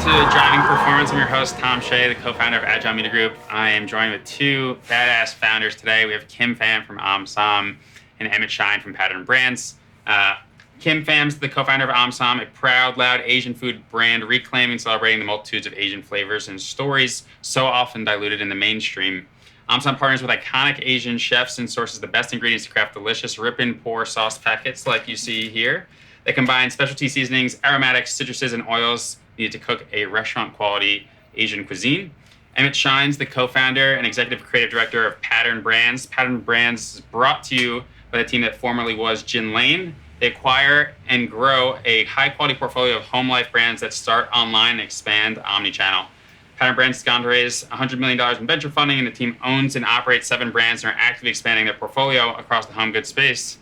to Driving Performance. I'm your host, Tom Shea, the co-founder of Agile Media Group. I am joined with two badass founders today. We have Pham from Omsom and Emmett Shine from Pattern Brands. Pham, the co-founder of Omsom, a proud, loud Asian food brand reclaiming and celebrating the multitudes of Asian flavors and stories so often diluted in the mainstream. Omsom partners with iconic Asian chefs and sources the best ingredients to craft delicious rip-and-pour sauce packets like you see here. They combine specialty seasonings, aromatics, citruses, and oils needed to cook a restaurant-quality Asian cuisine. Emmett Shine's the co-founder and executive creative director of Pattern Brands. Pattern Brands is brought to you by the team that formerly was Gin Lane. They acquire and grow a high-quality portfolio of home life brands that start online and expand omni-channel. Pattern Brands has gone to raise $100 million in venture funding, and the team owns and operates 7 brands and are actively expanding their portfolio across the home goods space.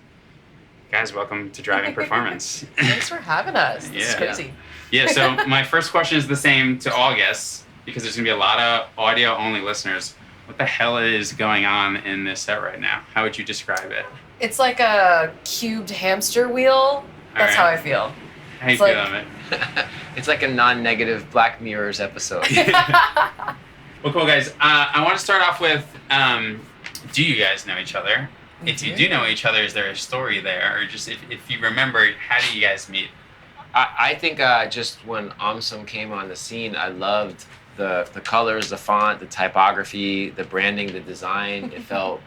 Guys, welcome to Driving Performance. Thanks for having us. This is crazy. Yeah, so my first question is the same to all guests, because there's going to be a lot of audio-only listeners. What the hell is going on in this set right now? How would you describe it? It's like a cubed hamster wheel. That's how I feel. How you feel, Emmett? It's like a non-negative Black Mirrors episode. Well, cool, guys. I want to start off with, do you guys know each other? If you do know each other, is there a story there? Or just if you remember, how do you guys meet? I think just when Omsom came on the scene, I loved the colors, the font, the typography, the branding, the design. It felt,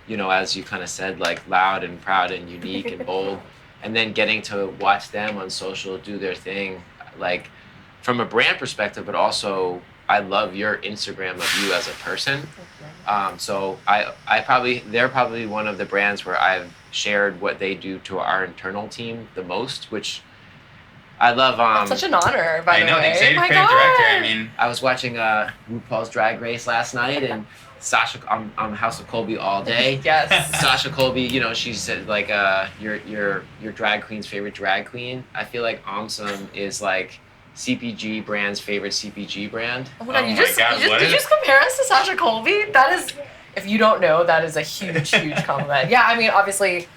as you kind of said, like loud and proud and unique and bold. And then getting to watch them on social do their thing, like from a brand perspective, but also I love your Instagram of you as a person. So they're probably one of the brands where I've shared what they do to our internal team the most, which I love. That's such an honor, by the way. The executive creative director. I was watching RuPaul's Drag Race last night, and Sasha, I'm House of Colby all day. Yes. Sasha Colby, she's like your drag queen's favorite drag queen. I feel like Omsom is like CPG brand's favorite CPG brand. Oh my God, did you just compare us to Sasha Colby? That is, if you don't know, that is a huge, huge compliment. Yeah, I mean, obviously,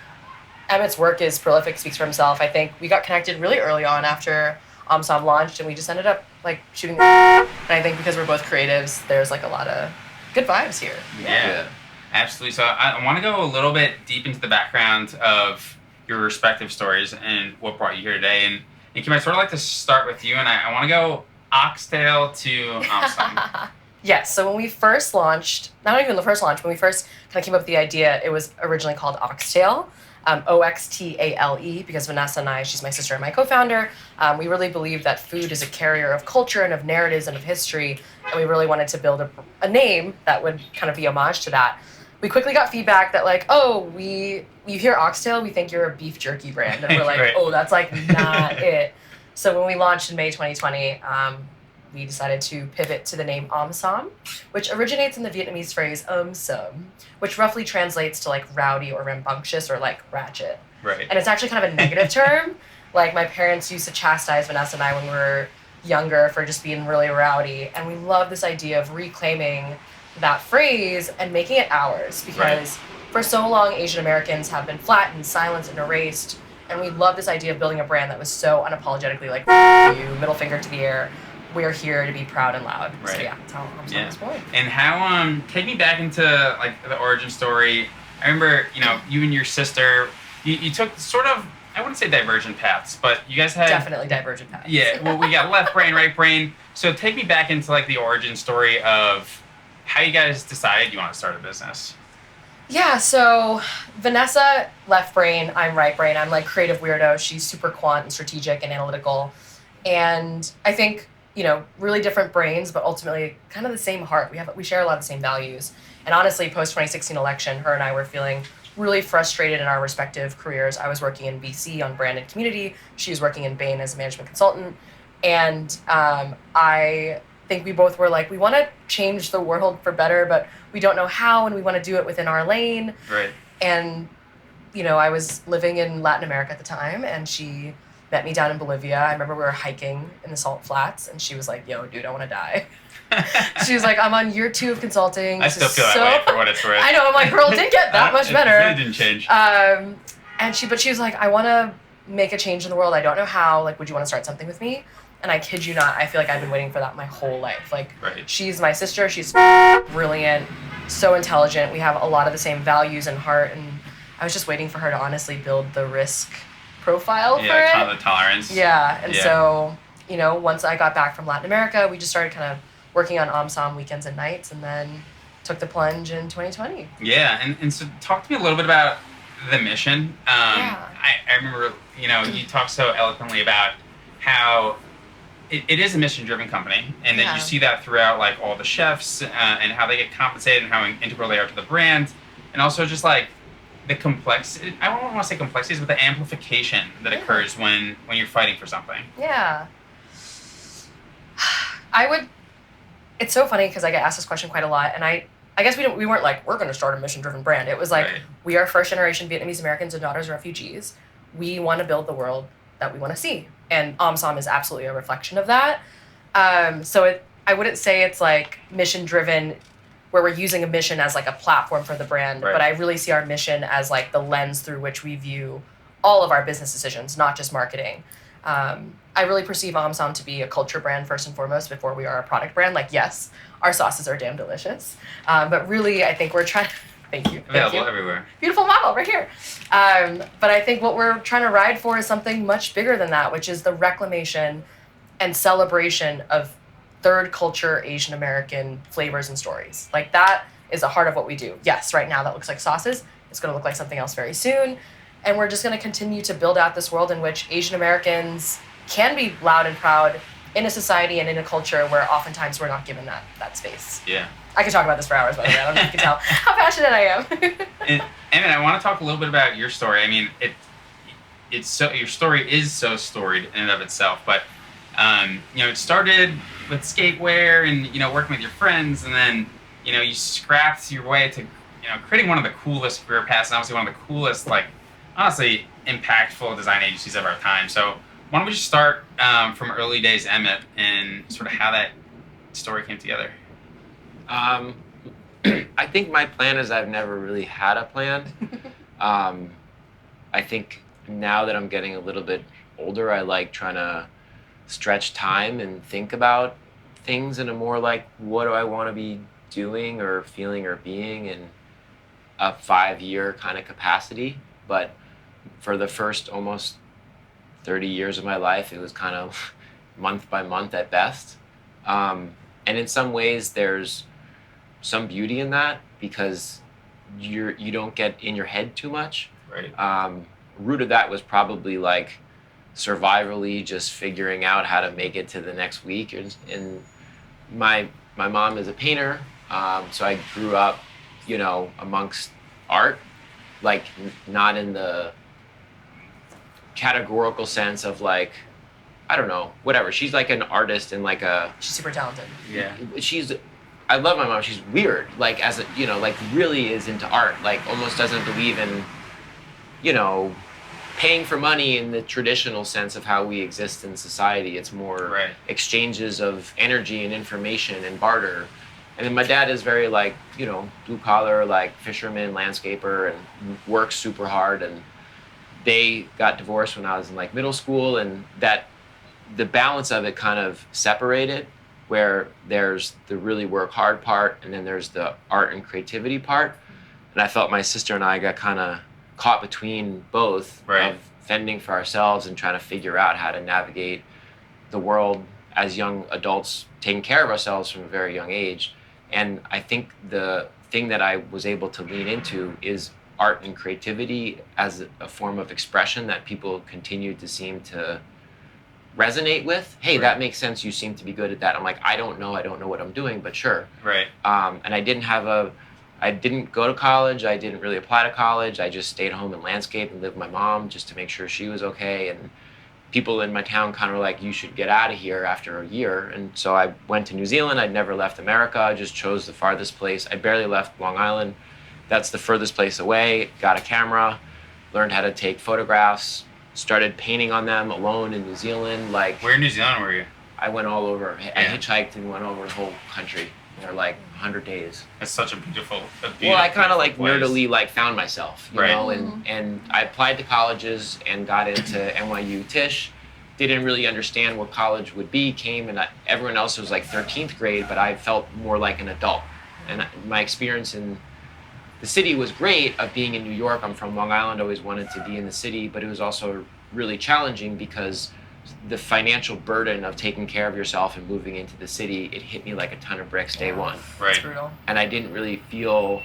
Emmett's work is prolific, speaks for himself. I think we got connected really early on after Omsom launched, and we just ended up like shooting. And I think because we're both creatives, there's like a lot of good vibes here. Yeah, absolutely. So I want to go a little bit deep into the background of your respective stories and what brought you here today. And Kim, I'd sort of like to start with you, and I want to go oxtail to Omsom. Yes, so when we first launched, not even the first launch, when we first kind of came up with the idea, it was originally called Oxtail. Oxtale, because Vanessa and I, she's my sister and my co-founder, we really believe that food is a carrier of culture and of narratives and of history, and we really wanted to build a name that would kind of be homage to that. We quickly got feedback that like, you hear Oxtail, we think you're a beef jerky brand, and we're like, right. Oh, that's like not it. So when we launched in May 2020, we decided to pivot to the name Omsom, which originates in the Vietnamese phrase Omsom, which roughly translates to like rowdy or rambunctious or like ratchet. Right. And it's actually kind of a negative term. Like my parents used to chastise Vanessa and I when we were younger for just being really rowdy. And we love this idea of reclaiming that phrase and making it ours, because for so long Asian Americans have been flattened, silenced, and erased. And we love this idea of building a brand that was so unapologetically like, you, middle finger to the air. We're here to be proud and loud. Right. So yeah, that's how Omsom was born. And how, take me back into like the origin story. I remember, you and your sister, you took sort of, I wouldn't say divergent paths, but you guys had... Definitely divergent paths. Yeah, well, we got left brain, right brain. So take me back into like the origin story of how you guys decided you want to start a business. Yeah, so Vanessa, left brain, I'm right brain. I'm like creative weirdo. She's super quant and strategic and analytical. And I think, really different brains, but ultimately kind of the same heart. We share a lot of the same values. And honestly, post-2016 election, her and I were feeling really frustrated in our respective careers. I was working in BC on brand and community. She was working in Bain as a management consultant. And I think we both were like, we want to change the world for better, but we don't know how, and we want to do it within our lane. Right. And, I was living in Latin America at the time, and she met me down in Bolivia. I remember we were hiking in the salt flats, and she was like, yo, dude, I want to die. She was like, I'm on year 2 of consulting. I still feel that way for what it's worth. I know, I'm like, girl, it didn't get that much better. It really didn't change. But she was like, I want to make a change in the world. I don't know how. Like, would you want to start something with me? And I kid you not, I feel like I've been waiting for that my whole life. Like, Right. she's my sister. She's brilliant, so intelligent. We have a lot of the same values and heart. And I was just waiting for her to honestly build the risk profile for it. Yeah, kind of the tolerance. Yeah. And Yeah. so, you know, once I got back from Latin America, we just started kind of working on Omsom weekends and nights, and then took the plunge in 2020. Yeah, and so talk to me a little bit about the mission. Yeah. I remember, you know, you talked so eloquently about how it is a mission-driven company, and that Yeah. you see that throughout, like, all the chefs and how they get compensated and how integral they are to the brand, and also just like the complexity. I don't want to say complexities, but the amplification that Yeah. occurs when you're fighting for something. Yeah. It's so funny because I get asked this question quite a lot, and I guess we weren't like, we're going to start a mission-driven brand. It was like, Right. we are first-generation Vietnamese Americans and daughters of refugees. We want to build the world that we want to see, and Omsom is absolutely a reflection of that. I wouldn't say it's like mission-driven, where we're using a mission as like a platform for the brand, Right. but I really see our mission as like the lens through which we view all of our business decisions, not just marketing. I really perceive Omsom to be a culture brand first and foremost before we are a product brand. Like, yes, our sauces are damn delicious, but really, I think we're trying. Thank you. Available everywhere. Beautiful model right here. But I think what we're trying to ride for is something much bigger than that, which is the reclamation and celebration of third culture Asian American flavors and stories. Like, that is the heart of what we do. Yes, right now that looks like sauces. It's going to look like something else very soon. And we're just going to continue to build out this world in which Asian Americans can be loud and proud in a society and in a culture where oftentimes we're not given that space. Yeah. I could talk about this for hours, by the way. I don't know if you can tell how passionate I am. And Emmett, I want to talk a little bit about your story. I mean, your story is so storied in and of itself, but you know, it started with skatewear and, you know, working with your friends, and then, you know, you scrapped your way to, you know, creating one of the coolest career paths, and obviously one of the coolest, like, honestly, impactful design agencies of our time. So why don't we just start from early days Emmett and sort of how that story came together? I think my plan is I've never really had a plan. I think now that I'm getting a little bit older, I like trying to stretch time and think about things in a more like, what do I want to be doing or feeling or being in a 5-year kind of capacity. But for the first almost 30 years of my life, it was kind of month by month at best. And in some ways, there's some beauty in that because you don't get in your head too much. Right. Root of that was probably like survivally just figuring out how to make it to the next week. And my mom is a painter, so I grew up, you know, amongst art, like not in the categorical sense of like, I don't know, whatever. She's like an artist and like a... She's super talented. Yeah. I love my mom. She's weird, like as a, you know, like really is into art, like almost doesn't believe in, you know, paying for money in the traditional sense of how we exist in society. It's more Right. exchanges of energy and information and barter. And then my dad is very like, you know, blue collar, like fisherman, landscaper, and works super hard. And they got divorced when I was in like middle school, and that the balance of it kind of separated, where there's the really work hard part and then there's the art and creativity part. And I felt my sister and I got kind of caught between both, Right. of fending for ourselves and trying to figure out how to navigate the world as young adults, taking care of ourselves from a very young age. And I think the thing that I was able to lean into is art and creativity as a form of expression that people continue to seem to resonate with. Hey, Right. that makes sense. You seem to be good at that. I'm like, I don't know what I'm doing, but sure. Right. And I didn't go to college. I didn't really apply to college. I just stayed home and landscaped and lived with my mom just to make sure she was okay. And people in my town kind of were like, you should get out of here after a year. And so I went to New Zealand. I'd never left America. I just chose the farthest place. I barely left Long Island. That's the furthest place away. Got a camera, learned how to take photographs, started painting on them alone in New Zealand. Like, Where in New Zealand were you? I went all over. I Yeah. hitchhiked and went over the whole country for like 100 days. It's such a beautiful Well, I kind of like place. nerdily like found myself, you Right. know, and I applied to colleges and got into NYU Tisch, didn't really understand what college would be came, and everyone else was like 13th grade, but I felt more like an adult. And my experience in the city was great of being in New York. I'm from Long Island, always wanted to be in the city, but it was also really challenging because the financial burden of taking care of yourself and moving into the city, it hit me like a ton of bricks day one. Right. It's brutal. And I didn't really feel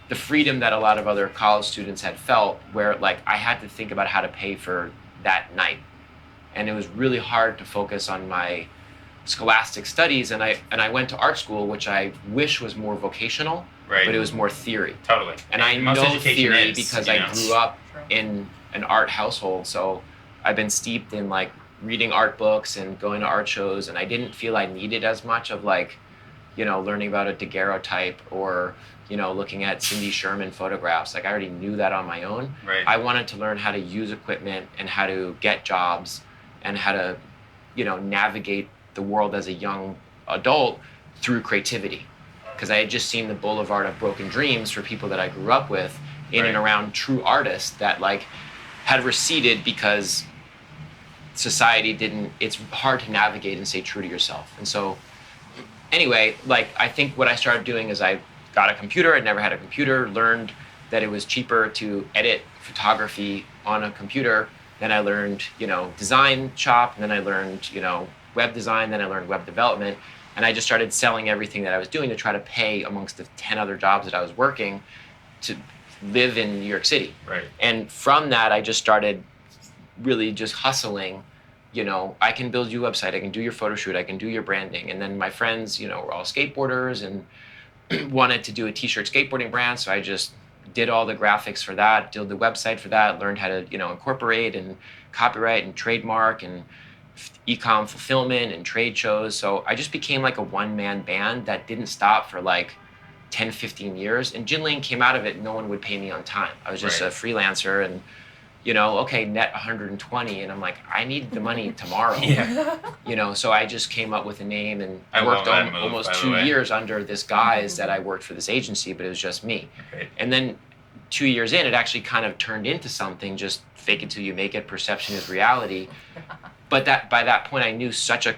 the freedom that a lot of other college students had felt, where like I had to think about how to pay for that night. And it was really hard to focus on my scholastic studies, and I went to art school, which I wish was more vocational, Right. but it was more theory. Totally. And I Most know education theory is, because you I know. grew up True. in an art household, so I've been steeped in like reading art books and going to art shows, and I didn't feel I needed as much of like, you know, learning about a daguerreotype or, you know, looking at Cindy Sherman photographs. Like I already knew that on my own. Right. I wanted to learn how to use equipment and how to get jobs and how to, you know, navigate the world as a young adult through creativity. Because I had just seen the boulevard of broken dreams for people that I grew up with in and Right. around true artists that like had receded because society didn't, it's hard to navigate and stay true to yourself. And so anyway, like I think what I started doing is I got a computer. I'd never had a computer, learned that it was cheaper to edit photography on a computer. Then I learned, you know, design shop, and then I learned, you know, web design, then I learned web development. And I just started selling everything that I was doing to try to pay amongst the 10 other jobs that I was working to live in New York City. Right. And from that, I just started really just hustling. You know, I can build you a website, I can do your photo shoot, I can do your branding. And then my friends, you know, were all skateboarders and wanted to do a t-shirt skateboarding brand. So I just did all the graphics for that, did the website for that, learned how to, you know, incorporate and copyright and trademark and e-com fulfillment and trade shows. So I just became like a one-man band that didn't stop for like 10, 15 years. And Gin Lane came out of it, no one would pay me on time. I was just Right. a freelancer and, you know, okay, net 120. And I'm like, I need the money tomorrow. Yeah. You know, so I just came up with a name and I worked love that move, almost by the 2 way. years under this guise that I worked for this agency, but it was just me. Right. And then 2 years in, it actually kind of turned into something, just fake it till you make it, perception is reality. But that by that point, I knew such a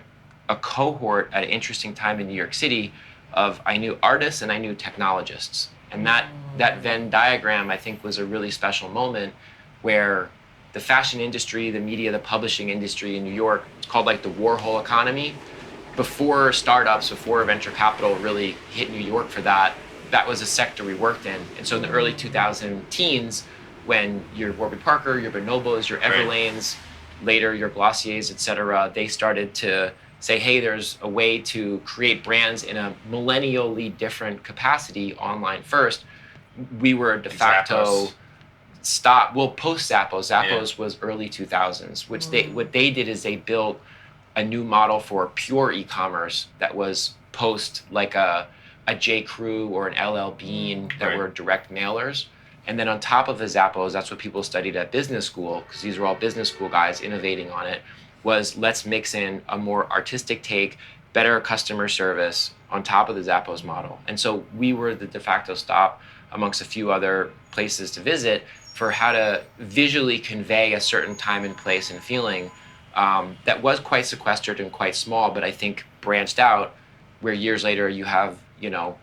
cohort at an interesting time in New York City of I knew artists and I knew technologists. And that Venn diagram, I think, was a really special moment where the fashion industry, the media, the publishing industry in New York, it's called like the Warhol economy. Before startups, before venture capital really hit New York for that, that was a sector we worked in. And so in the early 2000 teens, when your Warby Parker, your Bonobos, your Right. Everlanes, later your Glossiers, et cetera, they started to say, hey, there's a way to create brands in a millennially different capacity online first. We were de facto Zappos. post Zappos. Zappos was early 2000s, which what they did is they built a new model for pure e-commerce that was post like a J. Crew or an LL Bean that Right. were direct mailers. And then on top of the Zappos, that's what people studied at business school, because these were all business school guys innovating on it, was let's mix in a more artistic take, better customer service on top of the Zappos model. And so we were the de facto stop amongst a few other places to visit for how to visually convey a certain time and place and feeling that was quite sequestered and quite small, but I think branched out, where years later you have, you know,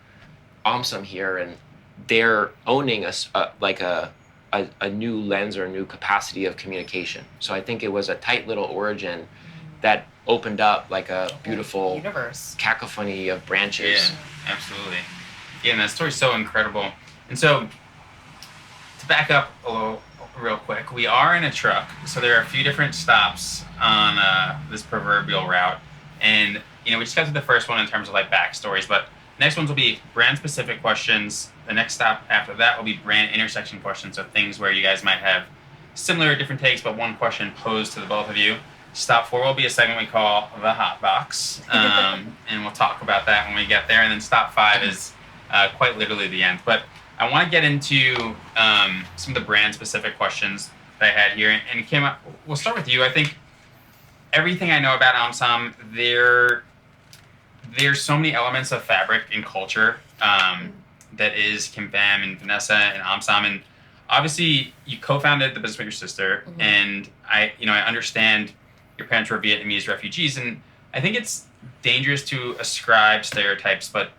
Omsom here, and they're owning a new lens or a new capacity of communication. So I think it was a tight little origin that opened up like a beautiful universe. cacophony of branches. Yeah, absolutely. Yeah, and that story's so incredible. And so, to back up a little, real quick, we are in a truck, so there are a few different stops on this proverbial route, and you know we just got to the first one in terms of like backstories, but next ones will be brand-specific questions. The next stop after that will be brand intersection questions, so things where you guys might have similar or different takes, but one question posed to the both of you. Stop 4 will be a segment we call the Hot Box, and we'll talk about that when we get there. And then stop 5 is quite literally the end. But I want to get into some of the brand-specific questions that I had here. And Kim, we'll start with you. I think everything I know about Omsom, there's so many elements of fabric and culture that is Kim Pham and Vanessa and Omsom. And obviously, you co-founded the business with your sister, and I understand your parents were Vietnamese refugees, and I think it's dangerous to ascribe stereotypes, but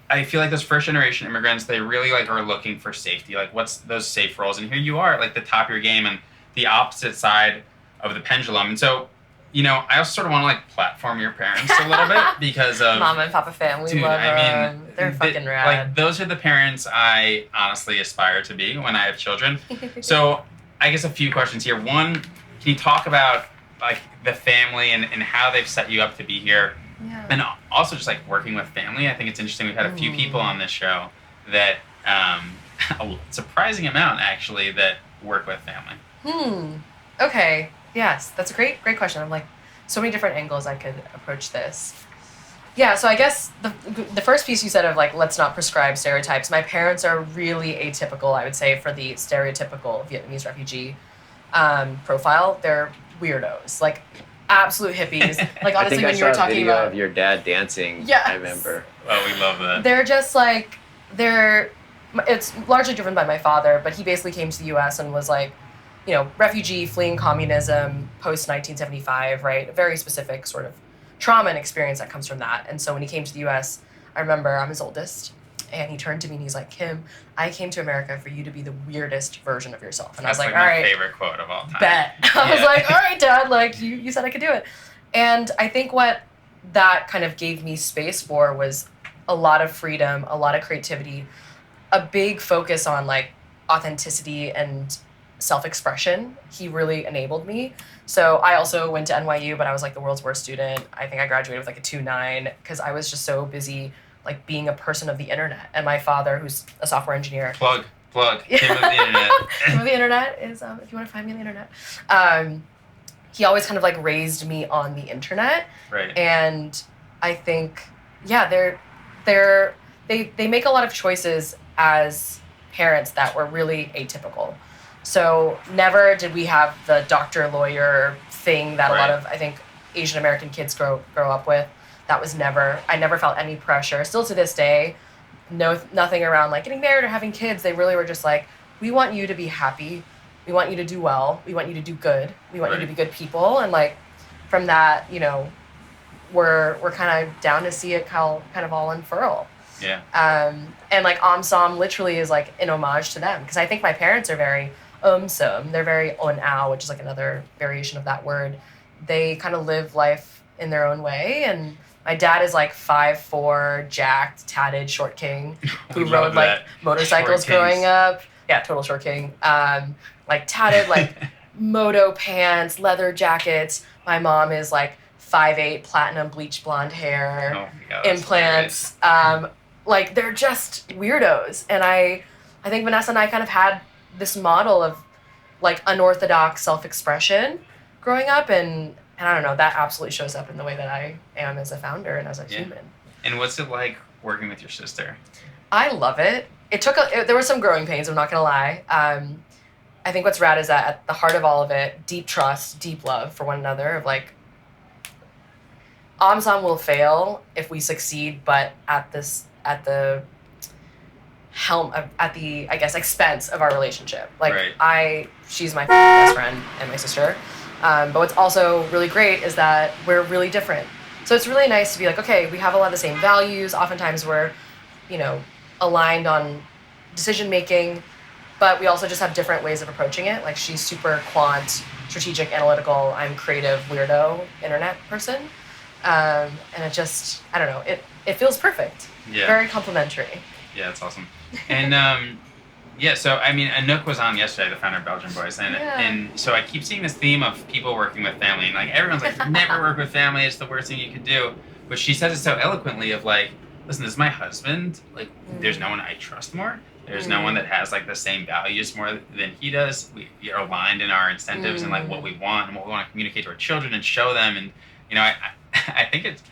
I feel like those first generation immigrants, they really like are looking for safety. Like, what's those safe roles? And here you are, like the top of your game and the opposite side of the pendulum. And so, I also sort of want to like platform your parents a little bit because of Mama and Papa family. Dude, love I mean, them. They're fucking rad. Like, those are the parents I honestly aspire to be when I have children. So, I guess a few questions here. One, can you talk about like the family and how they've set you up to be here? Yeah. And also just like working with family. I think it's interesting. We've had a few people on this show that a surprising amount actually that work with family. Okay. Yes, that's a great question. I'm like, so many different angles I could approach this. Yeah, so I guess the first piece you said of like, let's not prescribe stereotypes. My parents are really atypical, I would say, for the stereotypical Vietnamese refugee profile. They're weirdos, like absolute hippies. Like, honestly, when you were talking about of your dad dancing, yes. I remember. Oh, we love that. They're just like, it's largely driven by my father, but he basically came to the U.S. and was like, refugee fleeing communism post 1975, right? A very specific sort of trauma and experience that comes from that. And so when he came to the U.S., I remember I'm his oldest, and he turned to me and he's like, Kim, I came to America for you to be the weirdest version of yourself. And That's I was like, my all right. favorite quote of all time. Bet. I was like, all right, Dad, like you said I could do it. And I think what that kind of gave me space for was a lot of freedom, a lot of creativity, a big focus on like authenticity and self-expression. He really enabled me. So I also went to NYU, but I was like the world's worst student. I think I graduated with like a 2.9 because I was just so busy like being a person of the internet. And my father, who's a software engineer. Plug. Kim of the internet. Kim of the internet is, if you want to find me on the internet. He always kind of like raised me on the internet. Right. And I think, yeah, they make a lot of choices as parents that were really atypical. So never did we have the doctor lawyer thing that Right. a lot of, I think, Asian American kids grow up with. That was I never felt any pressure. Still to this day, nothing around like getting married or having kids. They really were just like, we want you to be happy. We want you to do well. We want you to do good. We want you to be good people. And like from that, we're kind of down to see it kind of all unfurl. Yeah. And like Omsom literally is like an homage to them because I think my parents are very Omsom. They're very on-ow, which is like another variation of that word. They kind of live life in their own way. And my dad is like 5'4", jacked, tatted, short king who rode like motorcycles growing up. Yeah, total short king. Like tatted, like moto pants, leather jackets. My mom is like 5'8", platinum bleach blonde hair, Oh my God, implants. Like they're just weirdos. And I think Vanessa and I kind of had this model of like unorthodox self-expression growing up, and I don't know, that absolutely shows up in the way that I am as a founder and as a human. And what's it like working with your sister? I love it. There were some growing pains, I'm not gonna lie. I think what's rad is that at the heart of all of it, deep trust, deep love for one another, of like, Omsom will fail if we succeed, but at the helm at the, I guess, expense of our relationship. Like Right. She's my best friend and my sister. But what's also really great is that we're really different. So it's really nice to be like, okay, we have a lot of the same values. Oftentimes we're, aligned on decision making, but we also just have different ways of approaching it. Like she's super quant, strategic, analytical. I'm creative, weirdo, internet person. And it just, I don't know, it feels perfect. Yeah. Very complimentary. Yeah, that's awesome. And yeah, so I mean, Anouk was on yesterday, the founder of Belgian Boys, and so I keep seeing this theme of people working with family, and like everyone's like, never work with family, it's the worst thing you could do. But she says it so eloquently of like, listen, this is my husband, like there's no one I trust more. There's no one that has like the same values more than he does. We are aligned in our incentives and like what we want and what we want to communicate to our children and show them. And I think it's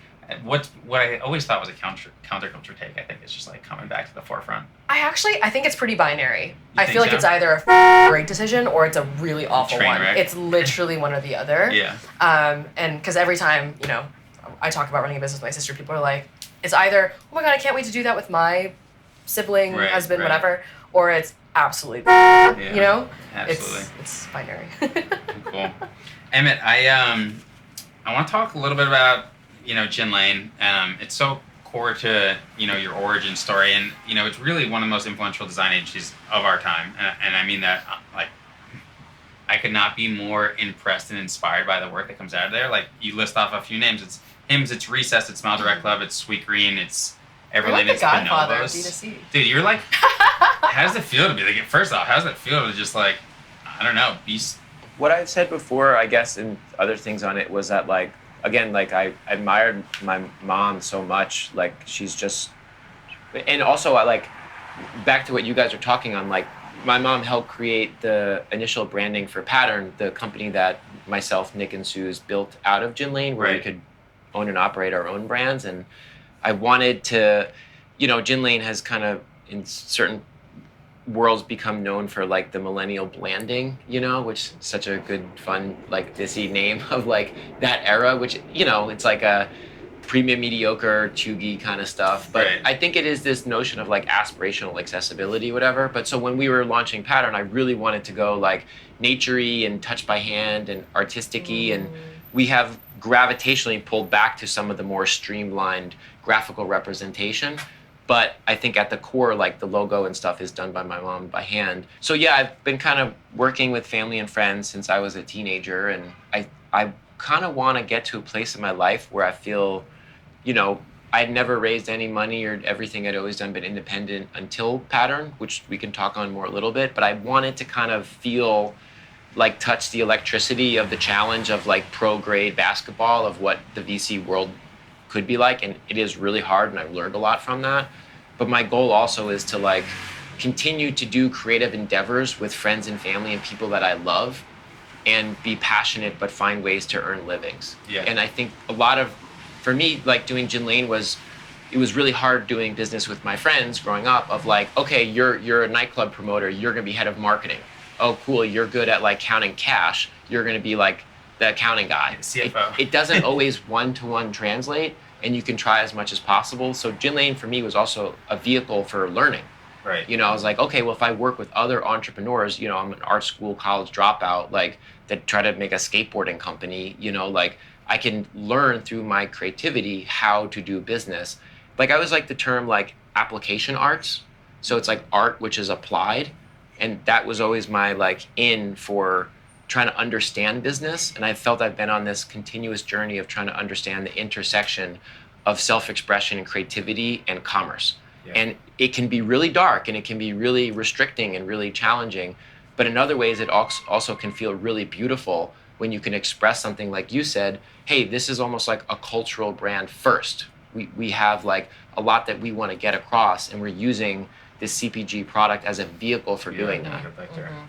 what I always thought was a counterculture take. I think it's just like coming back to the forefront. I think it's pretty binary. I think feel like so? it's either a great decision or it's a really awful Train one. wreck. It's literally one or the other. Yeah. And because every time, I talk about running a business with my sister, people are like, it's either, oh my God, I can't wait to do that with my sibling, husband, whatever, or it's, absolutely, Yeah, you know, absolutely. it's binary. Cool. Emmett, I want to talk a little bit about Gin Lane. It's so core to your origin story, and it's really one of the most influential design agencies of our time, and I mean that like I could not be more impressed and inspired by the work that comes out of there. Like you list off a few names. It's Hims, it's Recess, it's Smile Direct Love, it's Sweet Green, it's Everlane, You're like the it's godfather of Bonobos. D2C. Dude, you're like, how does it feel to be like? First off, how does it feel to just like, I don't know, be What I've said before, I guess, and other things on it was that, like, again, like I admired my mom so much. Like she's just, and also I like, back to what you guys are talking on. Like my mom helped create the initial branding for Pattern, the company that myself, Nick, and Suze built out of Gin Lane, where we could own and operate our own brands. And I wanted to, Gin Lane has kind of in certain worlds become known for like the millennial blanding, which is such a good, fun, like Dissy name of like that era, which, it's like a premium mediocre chuggy kind of stuff. But I think it is this notion of like aspirational accessibility, whatever. But so when we were launching Pattern, I really wanted to go like nature-y and touch by hand and artistic-y. And we have gravitationally pulled back to some of the more streamlined graphical representation. But I think at the core, like the logo and stuff is done by my mom by hand. So yeah, I've been kind of working with family and friends since I was a teenager. And I kind of want to get to a place in my life where I feel, I'd never raised any money or everything I'd always done been independent until Pattern, which we can talk on more a little bit. But I wanted to kind of feel like touch the electricity of the challenge of like pro grade basketball of what the VC world could be like, and it is really hard, and I've learned a lot from that. But my goal also is to like continue to do creative endeavors with friends and family and people that I love, and be passionate but find ways to earn livings. And I think a lot of, for me, like doing Gin Lane it was really hard doing business with my friends growing up of like, okay, you're a nightclub promoter, you're gonna be head of marketing. Oh cool, you're good at like counting cash, you're gonna be like the accounting guy. CFO. It doesn't always one-to-one translate, and you can try as much as possible. So Gin Lane for me was also a vehicle for learning. I was like, okay, well, if I work with other entrepreneurs, I'm an art school college dropout, like that try to make a skateboarding company, like I can learn through my creativity how to do business. Like I always like the term like application arts. So it's like art which is applied. And that was always my like in for trying to understand business. And I felt I've been on this continuous journey of trying to understand the intersection of self-expression and creativity and commerce. And it can be really dark and it can be really restricting and really challenging. But in other ways, it also can feel really beautiful when you can express something like you said, hey, this is almost like a cultural brand first. We have like a lot that we want to get across, and we're using this CPG product as a vehicle for doing that.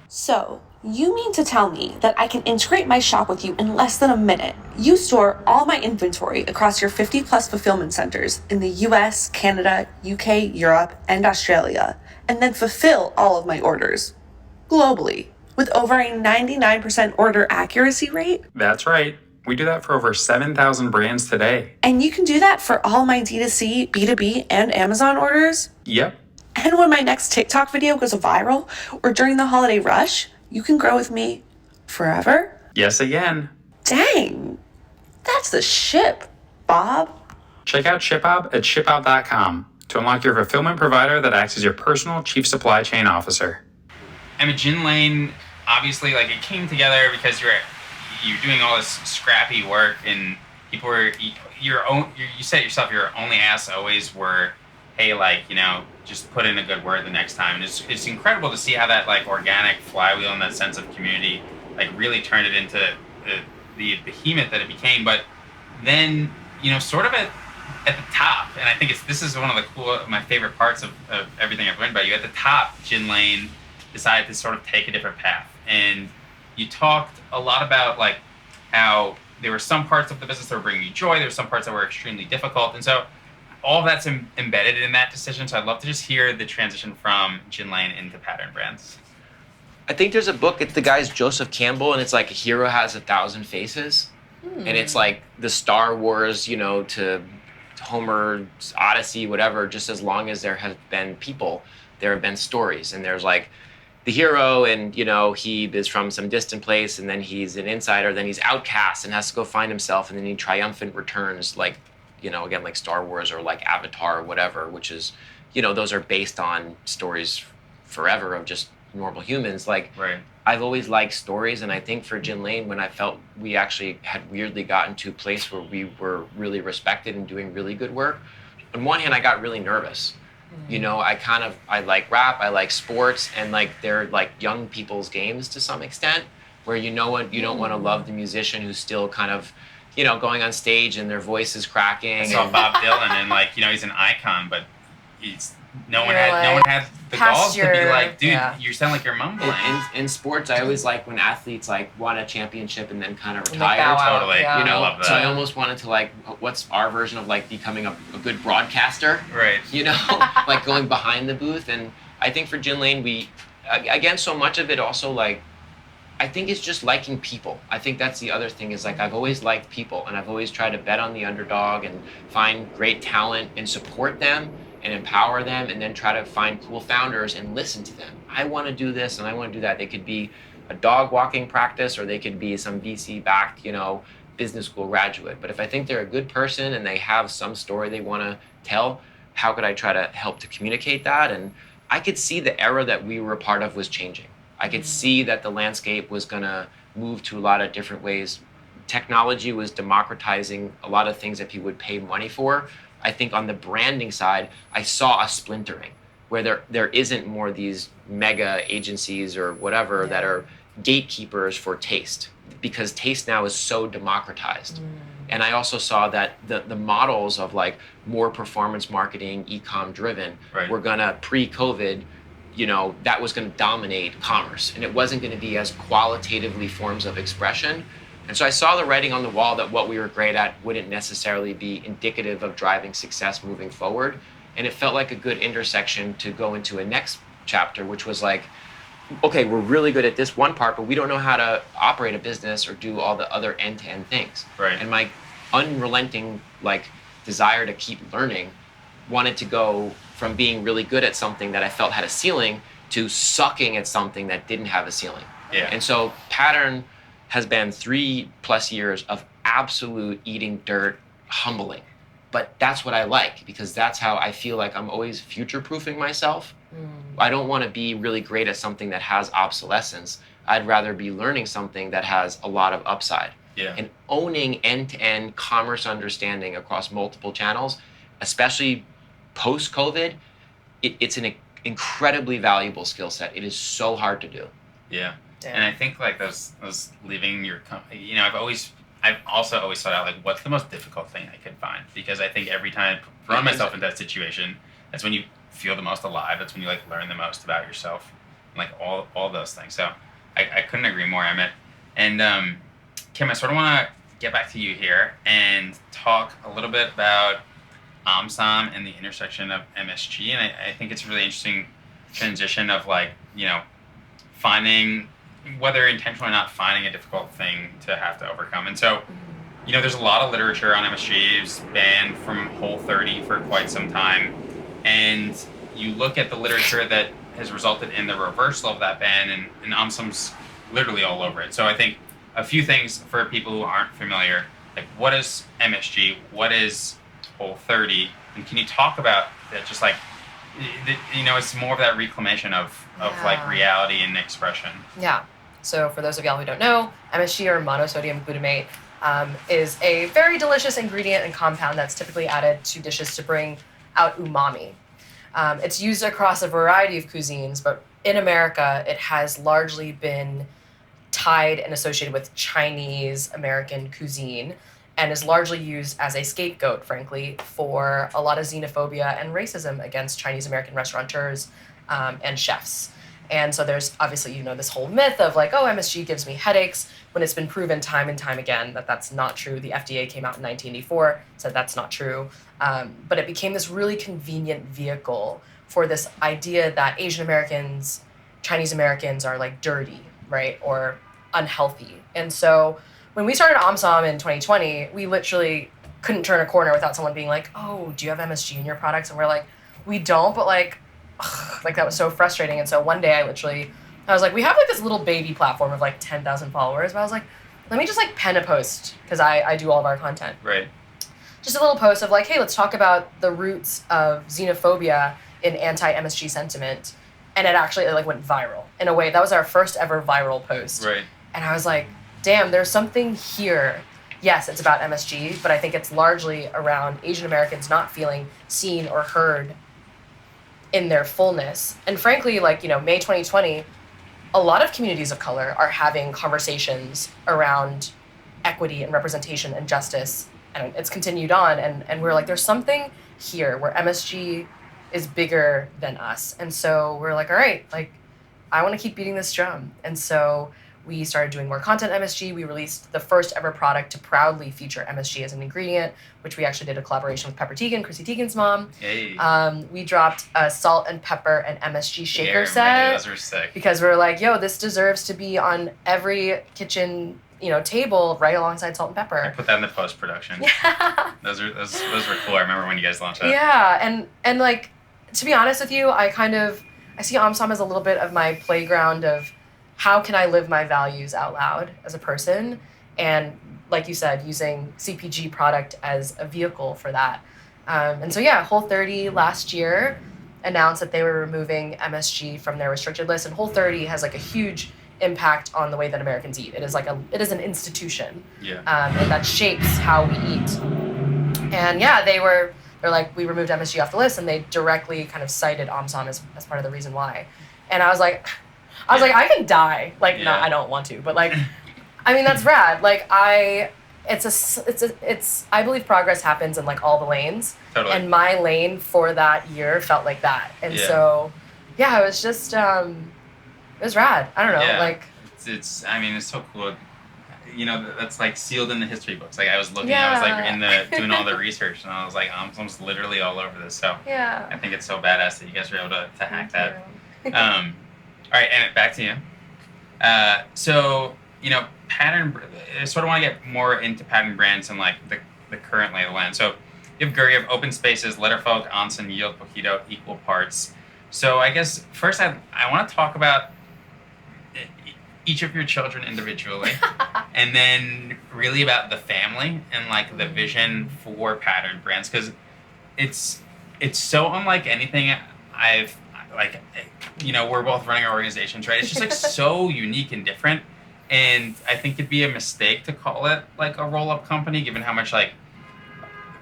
So, you mean to tell me that I can integrate my shop with you in less than a minute? You store all my inventory across your 50 plus fulfillment centers in the US, Canada, UK, Europe, and Australia, and then fulfill all of my orders globally with over a 99% order accuracy rate? That's right. We do that for over 7,000 brands today. And you can do that for all my D2C, B2B, and Amazon orders? Yep. And when my next TikTok video goes viral, or during the holiday rush, you can grow with me forever? Yes, again. Dang, that's the ship, Bob. Check out ShipBob at shipbob.com to unlock your fulfillment provider that acts as your personal chief supply chain officer. I mean, Gin Lane, obviously, like it came together because you're doing all this scrappy work, and people were you said yourself, your only asks always were, hey, like, just put in a good word the next time. And it's incredible to see how that like organic flywheel and that sense of community like really turned it into the behemoth that it became. But then, sort of at the top, and I think this is one of my favorite parts of everything I've learned about you. At the top, Gin Lane decided to sort of take a different path. And you talked a lot about like how there were some parts of the business that were bringing you joy, there were some parts that were extremely difficult. And so all of that's embedded in that decision. So I'd love to just hear the transition from Gin Lane into Pattern Brands. I think there's a book, it's the guy's Joseph Campbell, and it's like a hero has 1,000 faces. And it's like the Star Wars, to Homer's Odyssey, whatever, just as long as there have been people, there have been stories. And there's like, the hero, and he is from some distant place, and then he's an insider, then he's outcast and has to go find himself, and then he triumphant returns, like again, like Star Wars or like Avatar or whatever, which is those are based on stories forever of just normal humans. Like, right. I've always liked stories, and I think for Gin Lane, when I felt we actually had weirdly gotten to a place where we were really respected and doing really good work, on one hand I got really nervous. I like rap, I like sports, and like they're like young people's games to some extent, where you don't want to love the musician who's still kind of going on stage and their voice is cracking. I saw Bob Dylan, and like he's an icon, but no one had the balls to be like, dude, you sound like you're mumbling. In sports, I always like when athletes like won a championship and then kind of retire. Totally, yeah. I love that. So I almost wanted to like, what's our version of like becoming a good broadcaster? Right. Like going behind the booth. And I think for Gin Lane, we again, so much of it also like, I think it's just liking people. I think that's the other thing is like I've always liked people, and I've always tried to bet on the underdog and find great talent and support them and empower them, and then try to find cool founders and listen to them. I want to do this and I want to do that. They could be a dog walking practice, or they could be some VC-backed, business school graduate. But if I think they're a good person and they have some story they want to tell, how could I try to help to communicate that? And I could see the era that we were a part of was changing. I could see that the landscape was going to move to a lot of different ways. Technology was democratizing a lot of things that people would pay money for. I think on the branding side, I saw a splintering where there isn't more these mega agencies or whatever that are gatekeepers for taste, because taste now is so democratized. And I also saw that the models of like more performance marketing, e-com driven, were gonna pre-COVID, that was gonna dominate commerce, and it wasn't gonna be as qualitatively forms of expression. And so I saw the writing on the wall that what we were great at wouldn't necessarily be indicative of driving success moving forward. And it felt like a good intersection to go into a next chapter, which was like, okay, we're really good at this one part, but we don't know how to operate a business or do all the other end-to-end things. Right. And my unrelenting like desire to keep learning wanted to go from being really good at something that I felt had a ceiling to sucking at something that didn't have a ceiling. Yeah. And so Pattern has been 3+ years of absolute eating dirt, humbling. But that's what I like, because that's how I feel like I'm always future-proofing myself. I don't want to be really great at something that has obsolescence. I'd rather be learning something that has a lot of upside. Yeah. And owning end-to-end commerce understanding across multiple channels, especially post-COVID, it's an incredibly valuable skill set. It is so hard to do. Yeah. Damn. And I think like those leaving your company, I've also always thought out like what's the most difficult thing I could find, because I think every time I run myself into that situation, that's when you feel the most alive. That's when you like learn the most about yourself, like all those things. So I couldn't agree more, Emmett. And Kim, I sort of want to get back to you here and talk a little bit about Omsom and the intersection of MSG. And I think it's a really interesting transition of like, finding, whether intentional or not, finding a difficult thing to have to overcome. And so, there's a lot of literature on MSG. It's banned from Whole30 for quite some time. And you look at the literature that has resulted in the reversal of that ban, and Omsom's literally all over it. So I think a few things for people who aren't familiar, like what is MSG? What is Whole30? And can you talk about that, just like, it's more of that reclamation of like reality and expression. Yeah. So for those of y'all who don't know, MSG, or monosodium glutamate, is a very delicious ingredient and compound that's typically added to dishes to bring out umami. It's used across a variety of cuisines, but in America, it has largely been tied and associated with Chinese American cuisine, and is largely used as a scapegoat, frankly, for a lot of xenophobia and racism against Chinese American restaurateurs and chefs. And so there's obviously, this whole myth of like, oh, MSG gives me headaches, when it's been proven time and time again that that's not true. The FDA came out in 1984, said that's not true. But it became this really convenient vehicle for this idea that Asian Americans, Chinese Americans are like dirty, right? Or unhealthy. And so when we started Omsom in 2020, we literally couldn't turn a corner without someone being like, oh, do you have MSG in your products? And we're like, we don't, but like that was so frustrating. And so one day I literally I was like, we have like this little baby platform of like 10,000 followers, but I was like, let me just like pen a post because I do all of our content. Right. Just a little post of like, hey, let's talk about the roots of xenophobia in anti-MSG sentiment. And it actually like went viral in a way. That was our first ever viral post. Right. And I was like, damn, there's something here. Yes, it's about MSG, but I think it's largely around Asian Americans not feeling seen or heard in their fullness. And frankly, like, you know, May 2020, a lot of communities of color are having conversations around equity and representation and justice. And it's continued on. And we're like, there's something here where MSG is bigger than us. And so we're like, all right, like, I want to keep beating this drum. And so we started doing more content MSG. We released the first ever product to proudly feature MSG as an ingredient, which we actually did a collaboration with Pepper Teagan, Chrissy Teigen's mom. Hey. We dropped a salt and pepper and MSG shaker Yeah, set. those are sick. Because we're like, yo, this deserves to be on every kitchen, you know, table right alongside salt and I pepper. put that in the post production. Yeah. Those were cool. I remember when you guys launched that. Yeah, and like, to be honest with you, I see Omsom as a little bit of my playground of how can I live my values out loud as a person, and like you said, using CPG product as a vehicle for that. And so yeah, Whole30 last year announced that they were removing MSG from their restricted list, and Whole30 has like a huge impact on the way that Americans eat. It is it is an institution. Yeah. And that shapes how we eat. And yeah, they're like, we removed MSG off the list, and they directly kind of cited Omsom as part of the reason why. And I was like, I can die. Like, no, I don't want to, but like, I mean, that's rad. Like, I believe progress happens in like all the lanes. Totally. And my lane for that year felt like that. And so, yeah, it was just, it was rad. I don't know, Yeah. like. It's so cool. You know, that's like sealed in the history books. Like I was looking, I was like doing all the research, and I was like, Omsom's literally all over this. So Yeah. I think it's so badass that you guys were able to hack that. You. All right, Emmett, back to you. So, you know, I sort of want to get more into pattern brands and like the current lay of the land. So you have Open Spaces, Letterfolk, Onsen, Yield, Poquito, equal parts. So I guess first I want to talk about each of your children individually, and then really about the family and like the vision for pattern brands, because it's so unlike anything I've like. You know, we're both running our organizations, right? It's just like so unique and different, and I think it'd be a mistake to call it like a roll-up company, given how much like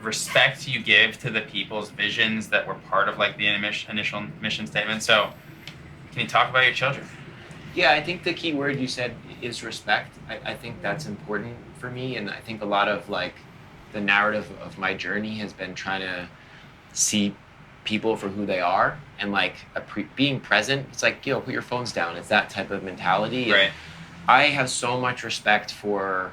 respect you give to the people's visions that were part of like the initial mission statement. So, can you talk about your children? Yeah, I think the key word you said is respect. I think that's important for me, and I think a lot of like the narrative of my journey has been trying to see people for who they are, and like being present. It's like, put your phones down. It's that type of mentality. Right. And I have so much respect for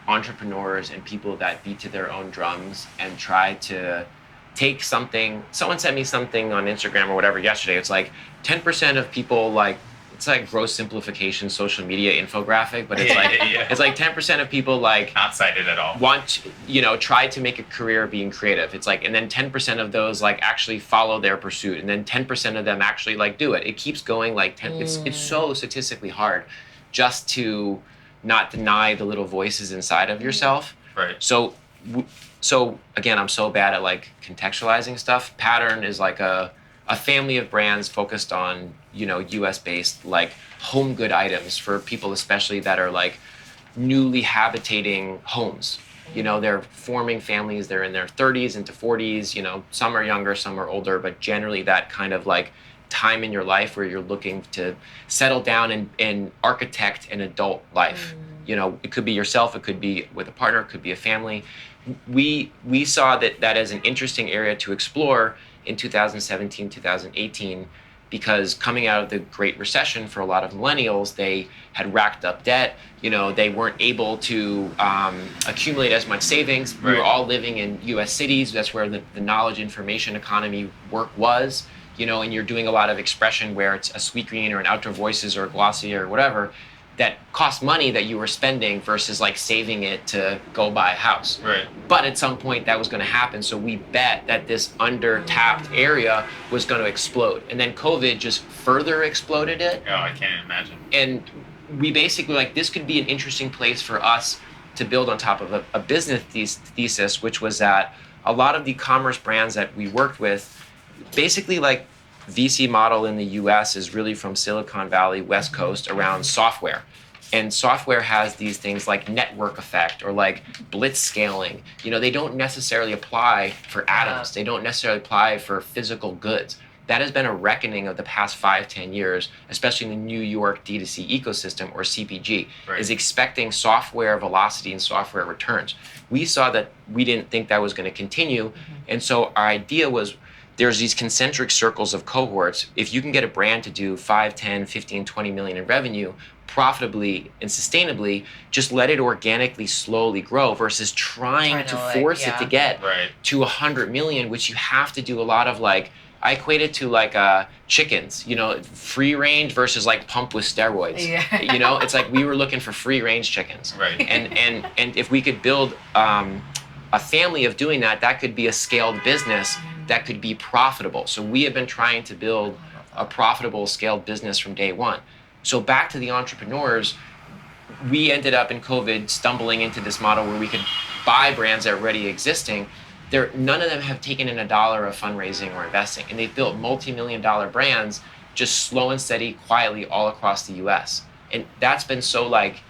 entrepreneurs and people that beat to their own drums and try to take something. Someone sent me something on Instagram or whatever yesterday. It's like 10% of people like. It's like gross simplification social media infographic, but it's it's like 10% of people like not cited at all try to make a career being creative. It's like, and then 10% of those like actually follow their pursuit, and then 10% of them actually like do it. It keeps going like 10. It's so statistically hard just to not deny the little voices inside of yourself. Right. So again, I'm so bad at like contextualizing stuff. Pattern is like a family of brands focused on, US based like home good items for people, especially that are like newly habitating homes. They're forming families, they're in their 30s into 40s, some are younger, some are older, but generally that kind of like time in your life where you're looking to settle down and architect an adult life. It could be yourself, it could be with a partner, it could be a family. We saw that as an interesting area to explore in 2017, 2018, because coming out of the Great Recession for a lot of millennials, they had racked up debt. They weren't able to accumulate as much savings. We were all living in US cities. That's where the knowledge information economy work was, and you're doing a lot of expression where it's a Sweet Green or an Outdoor Voices or a Glossier or whatever. that cost money that you were spending versus like saving it to go buy a house. Right. But at some point that was going to happen. So we bet that this under-tapped area was going to explode. And then COVID just further exploded it. Oh, I can't imagine. And we basically like, this could be an interesting place for us to build on top of a business thesis, which was that a lot of the commerce brands that we worked with, basically like VC model in the US is really from Silicon Valley, West Coast, around software. And software has these things like network effect or like blitz scaling. You know, they don't necessarily apply for atoms. They don't necessarily apply for physical goods. That has been a reckoning of the past 5-10 years, especially in the New York D2C ecosystem or CPG, is expecting software velocity and software returns. We saw that we didn't think that was going to continue. And so our idea was, there's these concentric circles of cohorts. If you can get a brand to do 5, 10, 15, 20 million in revenue profitably and sustainably, just let it organically, slowly grow versus trying to force it to get to 100 million, which you have to do a lot of like, I equate it to like chickens, you know, free range versus like pump with steroids. Yeah. You know, it's like we were looking for free range chickens. Right. And if we could build a family of doing that, that could be a scaled business that could be profitable. So we have been trying to build a profitable scaled business from day one. So back to the entrepreneurs, we ended up in COVID stumbling into this model where we could buy brands that are already existing. None of them have taken in $1 of fundraising or investing, and they've built multi-million-dollar brands just slow and steady, quietly all across the US. And that's been so like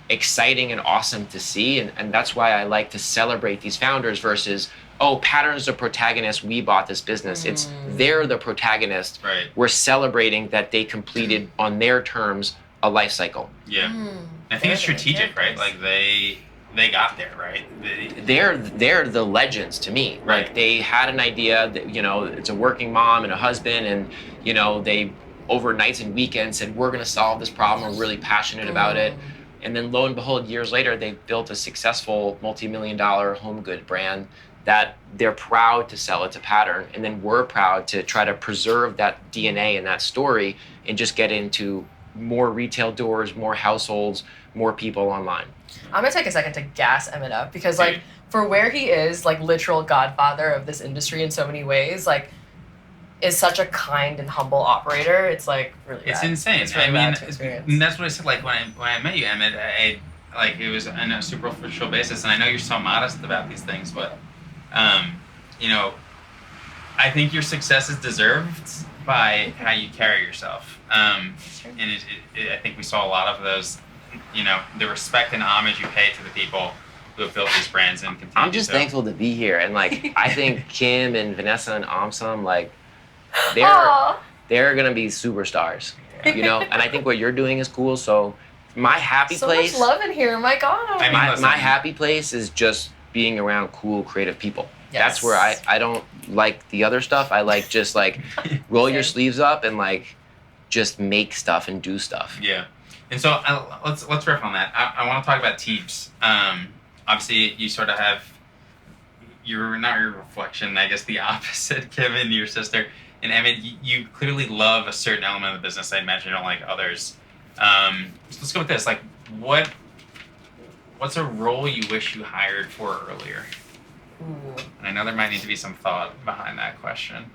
exciting and awesome to see, and that's why I like to celebrate these founders versus, oh, Pattern's the protagonist, we bought this business. It's they're the protagonist. Right. We're celebrating that they completed on their terms a life cycle. Yeah. I think it's strategic, right? Like they got there, right? They're the legends to me. Right. Like they had an idea that, you know, it's a working mom and a husband, and you know, they over nights and weekends said, we're gonna solve this problem, we're really passionate about it. And then lo and behold, years later, they built a successful multi-million-dollar home good brand that they're proud to sell it to Pattern, and then we're proud to try to preserve that DNA and that story and just get into more retail doors, more households, more people online. I'm gonna take a second to gas Emmett up because like for where he is, like literal godfather of this industry in so many ways, like is such a kind and humble operator. It's like really It's bad. insane. It's really I bad mean, to experience. and that's what I said. Like when I met you, Emmett, like it was on a superficial basis, and I know you're so modest about these things, but you know, I think your success is deserved by how you carry yourself. And I think we saw a lot of those. You know, the respect and homage you pay to the people who have built these brands and continue. I'm just thankful to be here, and like I think Kim and Vanessa and Omsom, like they're gonna be superstars, you know. And I think what you're doing is cool. So my happy place, So much love in here. My God. I mean, my happy place is just being around cool, creative people. Yes. That's where I don't like the other stuff. I like just like roll your sleeves up and like just make stuff and do stuff. Yeah. And so let's riff on that. I want to talk about teams. Obviously, you sort of have not your reflection, I guess the opposite, Kim and your sister. And Emmett, you clearly love a certain element of the business. I imagine you don't like others. So let's go with this. Like, what's a role you wish you hired for earlier? Ooh. And I know there might need to be some thought behind that question.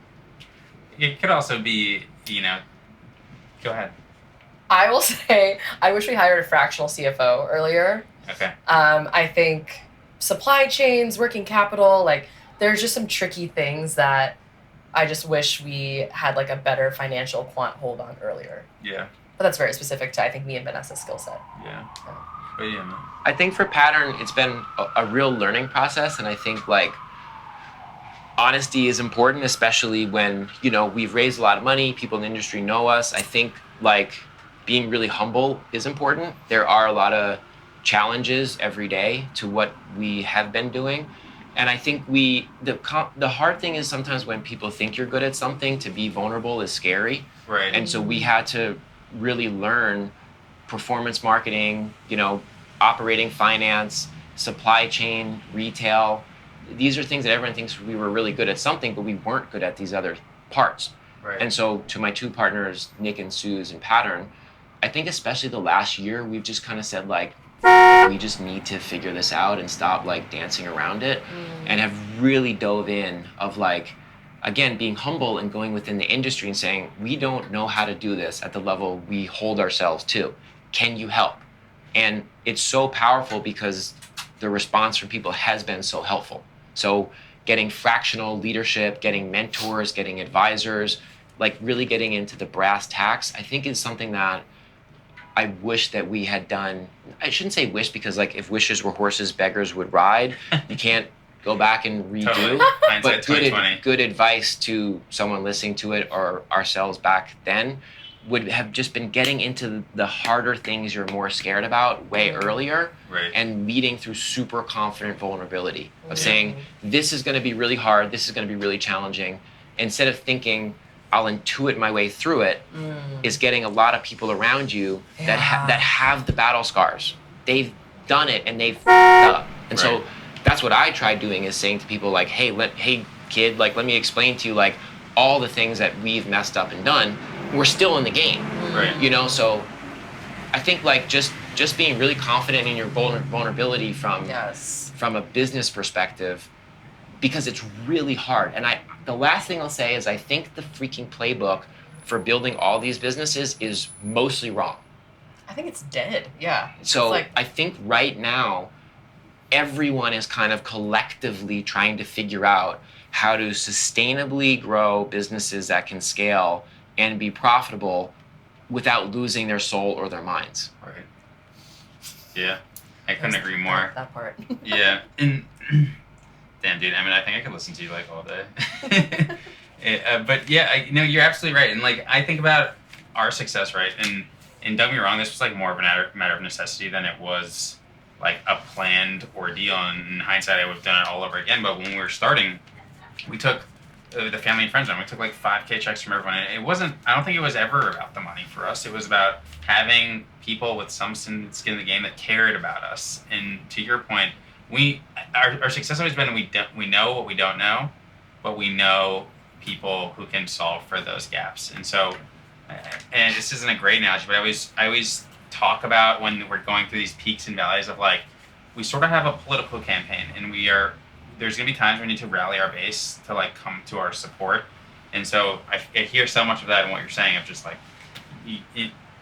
It could also be, you know, go ahead. I will say I wish we hired a fractional CFO earlier. Okay. I think supply chains, working capital, like there's just some tricky things that I just wish we had like a better financial quant hold on earlier. Yeah. But that's very specific to I think me and Vanessa's skill set. Yeah. But yeah, man. I think for Pattern, it's been a real learning process, and I think like honesty is important, especially when, you know, we've raised a lot of money, people in the industry know us. I think like being really humble is important. There are a lot of challenges every day to what we have been doing. And I think the hard thing is sometimes when people think you're good at something, to be vulnerable is scary. Right. And so we had to really learn performance marketing, you know, operating finance, supply chain, retail. These are things that everyone thinks we were really good at something, but we weren't good at these other parts. Right. And so to my two partners, Nick and Suze and Pattern, I think especially the last year, we've just kind of said like, we just need to figure this out and stop like dancing around it, and have really dove in of like, again, being humble and going within the industry and saying, we don't know how to do this at the level we hold ourselves to. Can you help? And it's so powerful because the response from people has been so helpful. So getting fractional leadership, getting mentors, getting advisors, like really getting into the brass tacks, I think is something that I wish that we had done. I shouldn't say wish, because like if wishes were horses, beggars would ride. You can't go back and redo. Totally. But good advice to someone listening to it or ourselves back then would have just been getting into the harder things you're more scared about way earlier, and leading through super confident vulnerability of saying, this is going to be really hard, this is going to be really challenging, instead of thinking I'll intuit my way through it, is getting a lot of people around you that have the battle scars. They've done it and they've f***ed up. And so that's what I tried doing, is saying to people like, hey kid, like let me explain to you like all the things that we've messed up and done. We're still in the game, you know? So I think like just being really confident in your vulnerability from a business perspective, because it's really hard. And the last thing I'll say is I think the freaking playbook for building all these businesses is mostly wrong. I think it's dead. Yeah. So like, I think right now, everyone is kind of collectively trying to figure out how to sustainably grow businesses that can scale and be profitable without losing their soul or their minds. Right. Yeah. I couldn't agree more. That part. Yeah. And damn, dude. I mean, I think I could listen to you like all day. But yeah, you're absolutely right. And like, I think about our success, right? And don't get me wrong, this was like more of a matter of necessity than it was like a planned ordeal. And in hindsight, I would have done it all over again. But when we were starting, we took the family and friends on. We took like 5K checks from everyone. And it wasn't, I don't think it was ever about the money for us. It was about having people with some skin in the game that cared about us. And to your point, our success has always been we know what we don't know, but we know people who can solve for those gaps. And so, and this isn't a great analogy, but I always talk about when we're going through these peaks and valleys of like, we sort of have a political campaign, and there's going to be times we need to rally our base to like come to our support. And so I hear so much of that in what you're saying, of just like,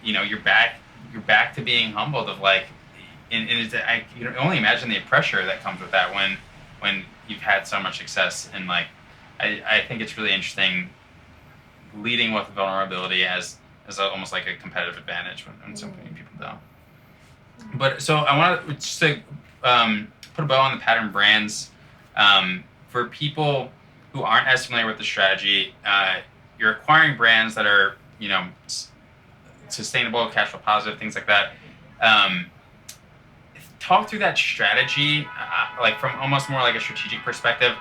you're back to being humbled, of like, and I can only imagine the pressure that comes with that when you've had so much success. And like, I think it's really interesting leading with vulnerability as almost like a competitive advantage when so many people don't. But so I want to just to put a bow on the Pattern Brands. For people who aren't as familiar with the strategy, you're acquiring brands that are, sustainable, cash flow positive, things like that. Talk through that strategy, like from almost more like a strategic perspective.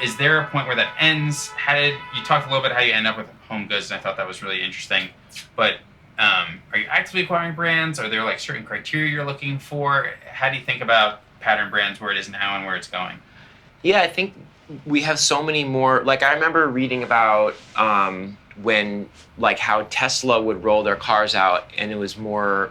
Is there a point where that ends? You talked a little bit how you end up with home goods, and I thought that was really interesting. But are you actively acquiring brands? Are there like certain criteria you're looking for? How do you think about Pattern Brands, where it is now and where it's going? Yeah, I think we have so many more. Like I remember reading about when like how Tesla would roll their cars out, and it was more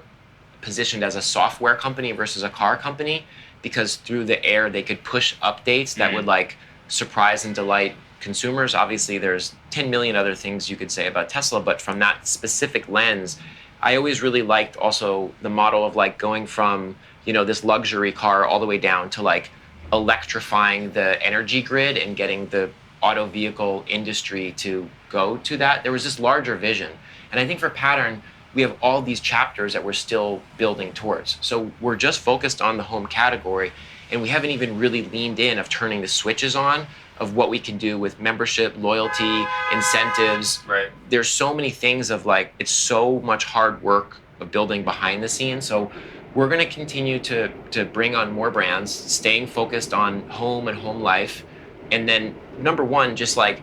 positioned as a software company versus a car company, because through the air they could push updates that would like surprise and delight consumers. Obviously there's 10 million other things you could say about Tesla, but from that specific lens, I always really liked also the model of like going from, this luxury car all the way down to like electrifying the energy grid and getting the auto vehicle industry to go to that. There was this larger vision. And I think for Pattern, we have all these chapters that we're still building towards. So we're just focused on the home category, and we haven't even really leaned in of turning the switches on of what we can do with membership, loyalty, incentives. Right. There's so many things of like, it's so much hard work of building behind the scenes. So we're going to continue to bring on more brands, staying focused on home and home life. And then number one, just like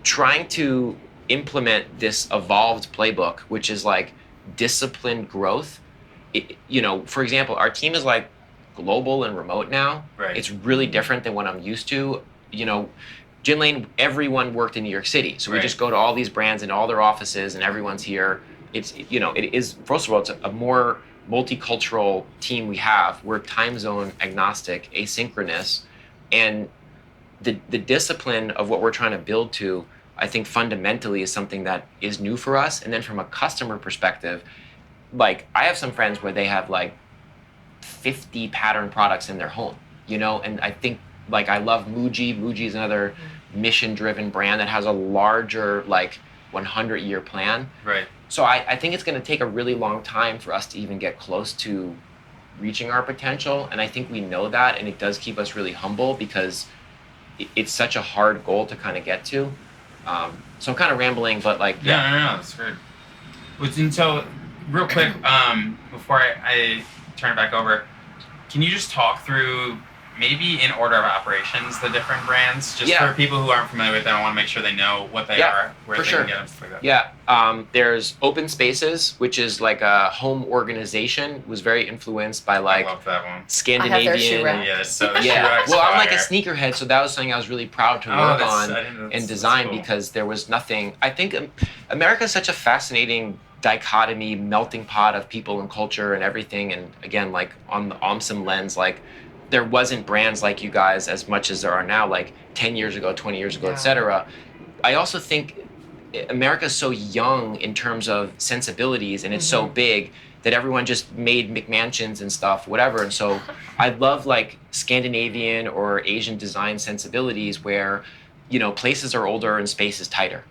trying to implement this evolved playbook, which is like disciplined growth. For example, our team is like global and remote now. Right. It's really different than what I'm used to. Gin Lane, everyone worked in New York City. So we just go to all these brands and all their offices, and everyone's here. it's it is, first of all, it's a more multicultural team we have. We're time zone agnostic, asynchronous, and the discipline of what we're trying to build to, I think fundamentally is something that is new for us. And then from a customer perspective, like I have some friends where they have like 50 pattern products in their home, and I think like I love Muji. Muji is another mission-driven brand that has a larger like 100-year plan. Right. So I think it's going to take a really long time for us to even get close to reaching our potential, and I think we know that, and it does keep us really humble because it's such a hard goal to kind of get to. So I'm kind of rambling, but like no, that's great. And so, real quick, before I turn it back over, can you just talk through, maybe in order of operations, the different brands, just for people who aren't familiar with them? I want to make sure they know what they are, where they can get them, stuff like that. Yeah, there's Open Spaces, which is like a home organization. Was very influenced by like I love that one. Scandinavian. I have their shoe rack. Yeah, so Well, I'm like a sneakerhead, so that was something I was really proud to work on and design, cool. because there was nothing. I think America is such a fascinating dichotomy, melting pot of people and culture and everything. And again, like on the Omsom lens, like there wasn't brands like you guys as much as there are now, like 10 years ago, 20 years ago, etc. I also think America's so young in terms of sensibilities, and it's so big that everyone just made McMansions and stuff, whatever. And so I love like Scandinavian or Asian design sensibilities where, places are older and space is tighter.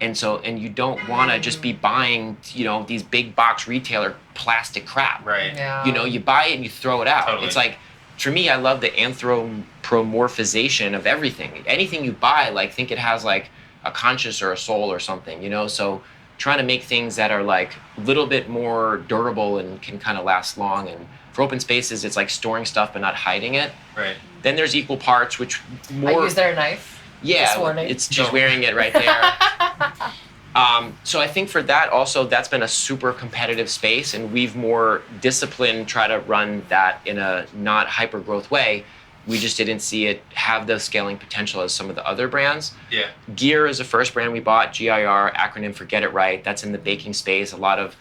And you don't want to just be buying, these big box retailer plastic crap. Right. Yeah. You buy it and you throw it out. Totally. It's like, for me, I love the anthropomorphization of everything. Anything you buy, like think it has like a conscience or a soul or something, So trying to make things that are like a little bit more durable and can kind of last long. And for Open Spaces, it's like storing stuff but not hiding it. Right. Then there's Equal Parts, which more. I use their knife. This morning. She's wearing it right there. So I think for that also, that's been a super competitive space, and we've more disciplined try to run that in a not hyper growth way. We just didn't see it have the scaling potential as some of the other brands. Yeah. Gear is the first brand we bought, GIR, acronym for Get It Right. That's in the baking space. A lot of,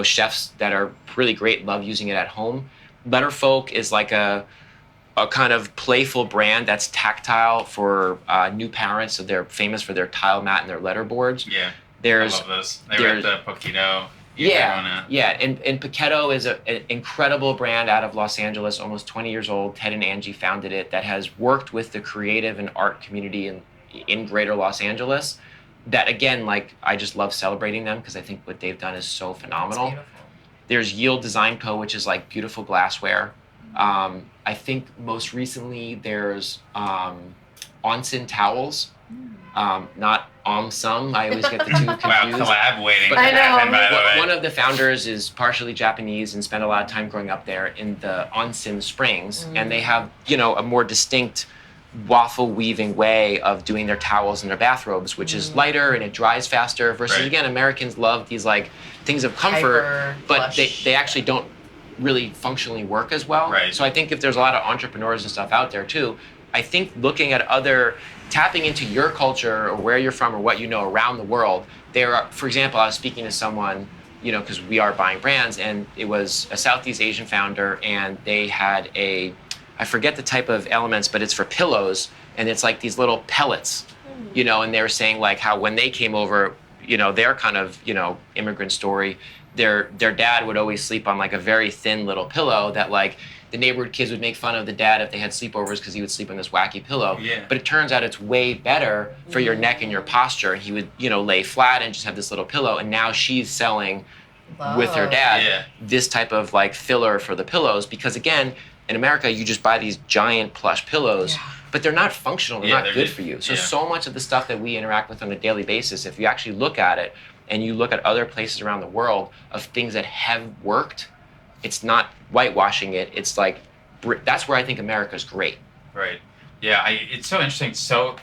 chefs that are really great love using it at home. Letterfolk is like a kind of playful brand that's tactile for new parents. So they're famous for their tile mat and their letter boards. Yeah. I love those. They were at the Poquito. And Poquito is an incredible brand out of Los Angeles, almost 20 years old. Ted and Angie founded it, that has worked with the creative and art community in greater Los Angeles. That again, like I just love celebrating them because I think what they've done is so phenomenal. There's Yield Design Co., which is like beautiful glassware. I think most recently there's Onsen Towels, not Omsom. I always get the two confused. Wow, collab waiting to I know. happen, by the way. One of the founders is partially Japanese and spent a lot of time growing up there in the Onsen Springs, and they have, a more distinct waffle weaving way of doing their towels and their bathrobes, which is lighter and it dries faster. Versus again, Americans love these like things of comfort, but they actually don't really functionally work as well. Right. So I think if there's a lot of entrepreneurs and stuff out there too, I think looking at tapping into your culture or where you're from or what you know around the world. For example, I was speaking to someone, because we are buying brands, and it was a Southeast Asian founder, and they had I forget the type of elements, but it's for pillows, and it's like these little pellets, and they were saying like how when they came over, their kind of, immigrant story, their dad would always sleep on like a very thin little pillow that like the neighborhood kids would make fun of the dad if they had sleepovers because he would sleep on this wacky pillow. Yeah. But it turns out it's way better for your neck and your posture. And he would, lay flat and just have this little pillow. And now she's selling with her dad this type of like filler for the pillows, because again, in America, you just buy these giant plush pillows, but they're not functional. They're not good for you. So much of the stuff that we interact with on a daily basis, if you actually look at it and you look at other places around the world of things that have worked, it's not whitewashing it. It's like, that's where I think America's great. Right. Yeah, it's so interesting. So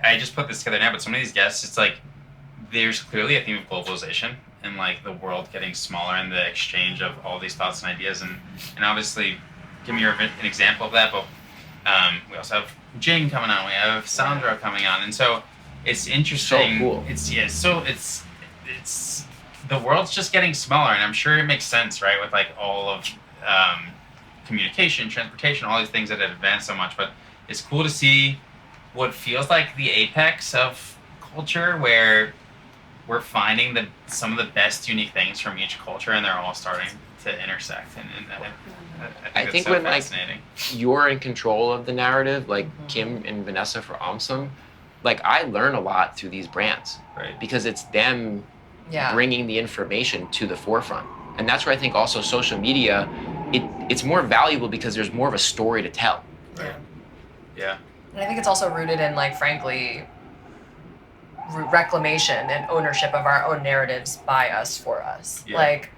I just put this together now, but some of these guests, it's like there's clearly a theme of globalization and like the world getting smaller and the exchange of all these thoughts and ideas. And obviously, give me an example of that. But we also have Jing coming on. We have Sandra coming on. And so it's interesting. So cool. It's the world's just getting smaller, and I'm sure it makes sense, right, with like all of communication, transportation, all these things that have advanced so much. But it's cool to see what feels like the apex of culture, where we're finding some of the best unique things from each culture, and they're all starting to intersect. And I think that's so fascinating. Like you're in control of the narrative, like Kim and Vanessa for Omsom, like I learn a lot through these brands, right? Because it's them bringing the information to the forefront. And that's where I think also social media, it's more valuable because there's more of a story to tell. Right. Yeah. And I think it's also rooted in, like, frankly, reclamation and ownership of our own narratives by us, for us. Yeah. Like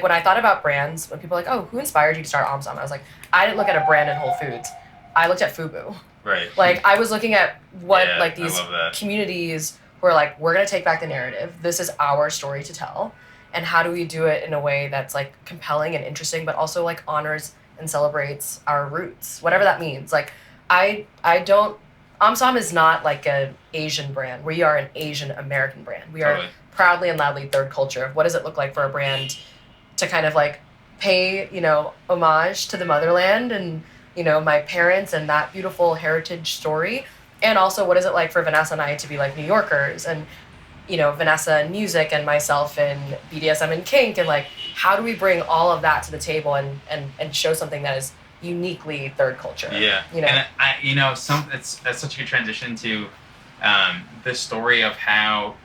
when I thought about brands, when people are like, oh, who inspired you to start Omsom? I was like, I didn't look at a brand in Whole Foods. I looked at FUBU. Right. Like, I was looking at what, like, these I love that. communities were like, we're going to take back the narrative. This is our story to tell. And how do we do it in a way that's, like, compelling and interesting, but also, like, honors and celebrates our roots, whatever that means. Like, Omsom is not like an Asian brand. We are an Asian American brand. We are proudly and loudly third culture. What does it look like for a brand to kind of, like, pay, homage to the motherland and, my parents and that beautiful heritage story? And also, what is it like for Vanessa and I to be, like, New Yorkers, and, Vanessa and music, and myself and BDSM and kink, and, like, how do we bring all of that to the table and show something that is uniquely third culture? Yeah. And that's such a good transition to the story of how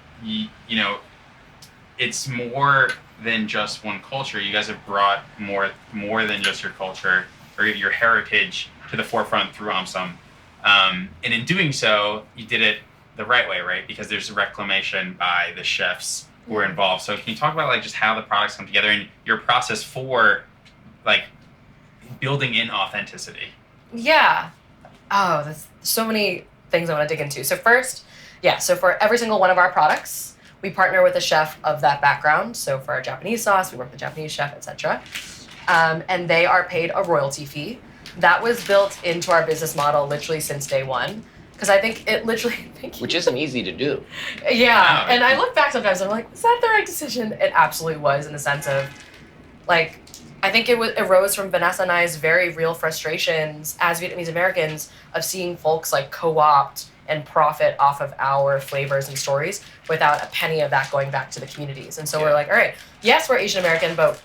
it's more than just one culture. You guys have brought more than just your culture or your heritage to the forefront through Omsom. And in doing so, you did it the right way, right? Because there's a reclamation by the chefs who are involved. So can you talk about, like, just how the products come together and your process for, like, building in authenticity? Yeah. Oh, there's so many things I want to dig into. So first, so for every single one of our products, we partner with a chef of that background. So for our Japanese sauce, we work with a Japanese chef, etc. And they are paid a royalty fee. That was built into our business model literally since day one. Because I think it literally... Which isn't easy to do. Yeah. No. And I look back sometimes and I'm like, is that the right decision? It absolutely was, in the sense of, like, I think it arose from Vanessa and I's very real frustrations as Vietnamese Americans of seeing folks, like, co-opt and profit off of our flavors and stories without a penny of that going back to the communities. And so we're like, all right, yes, we're Asian American, but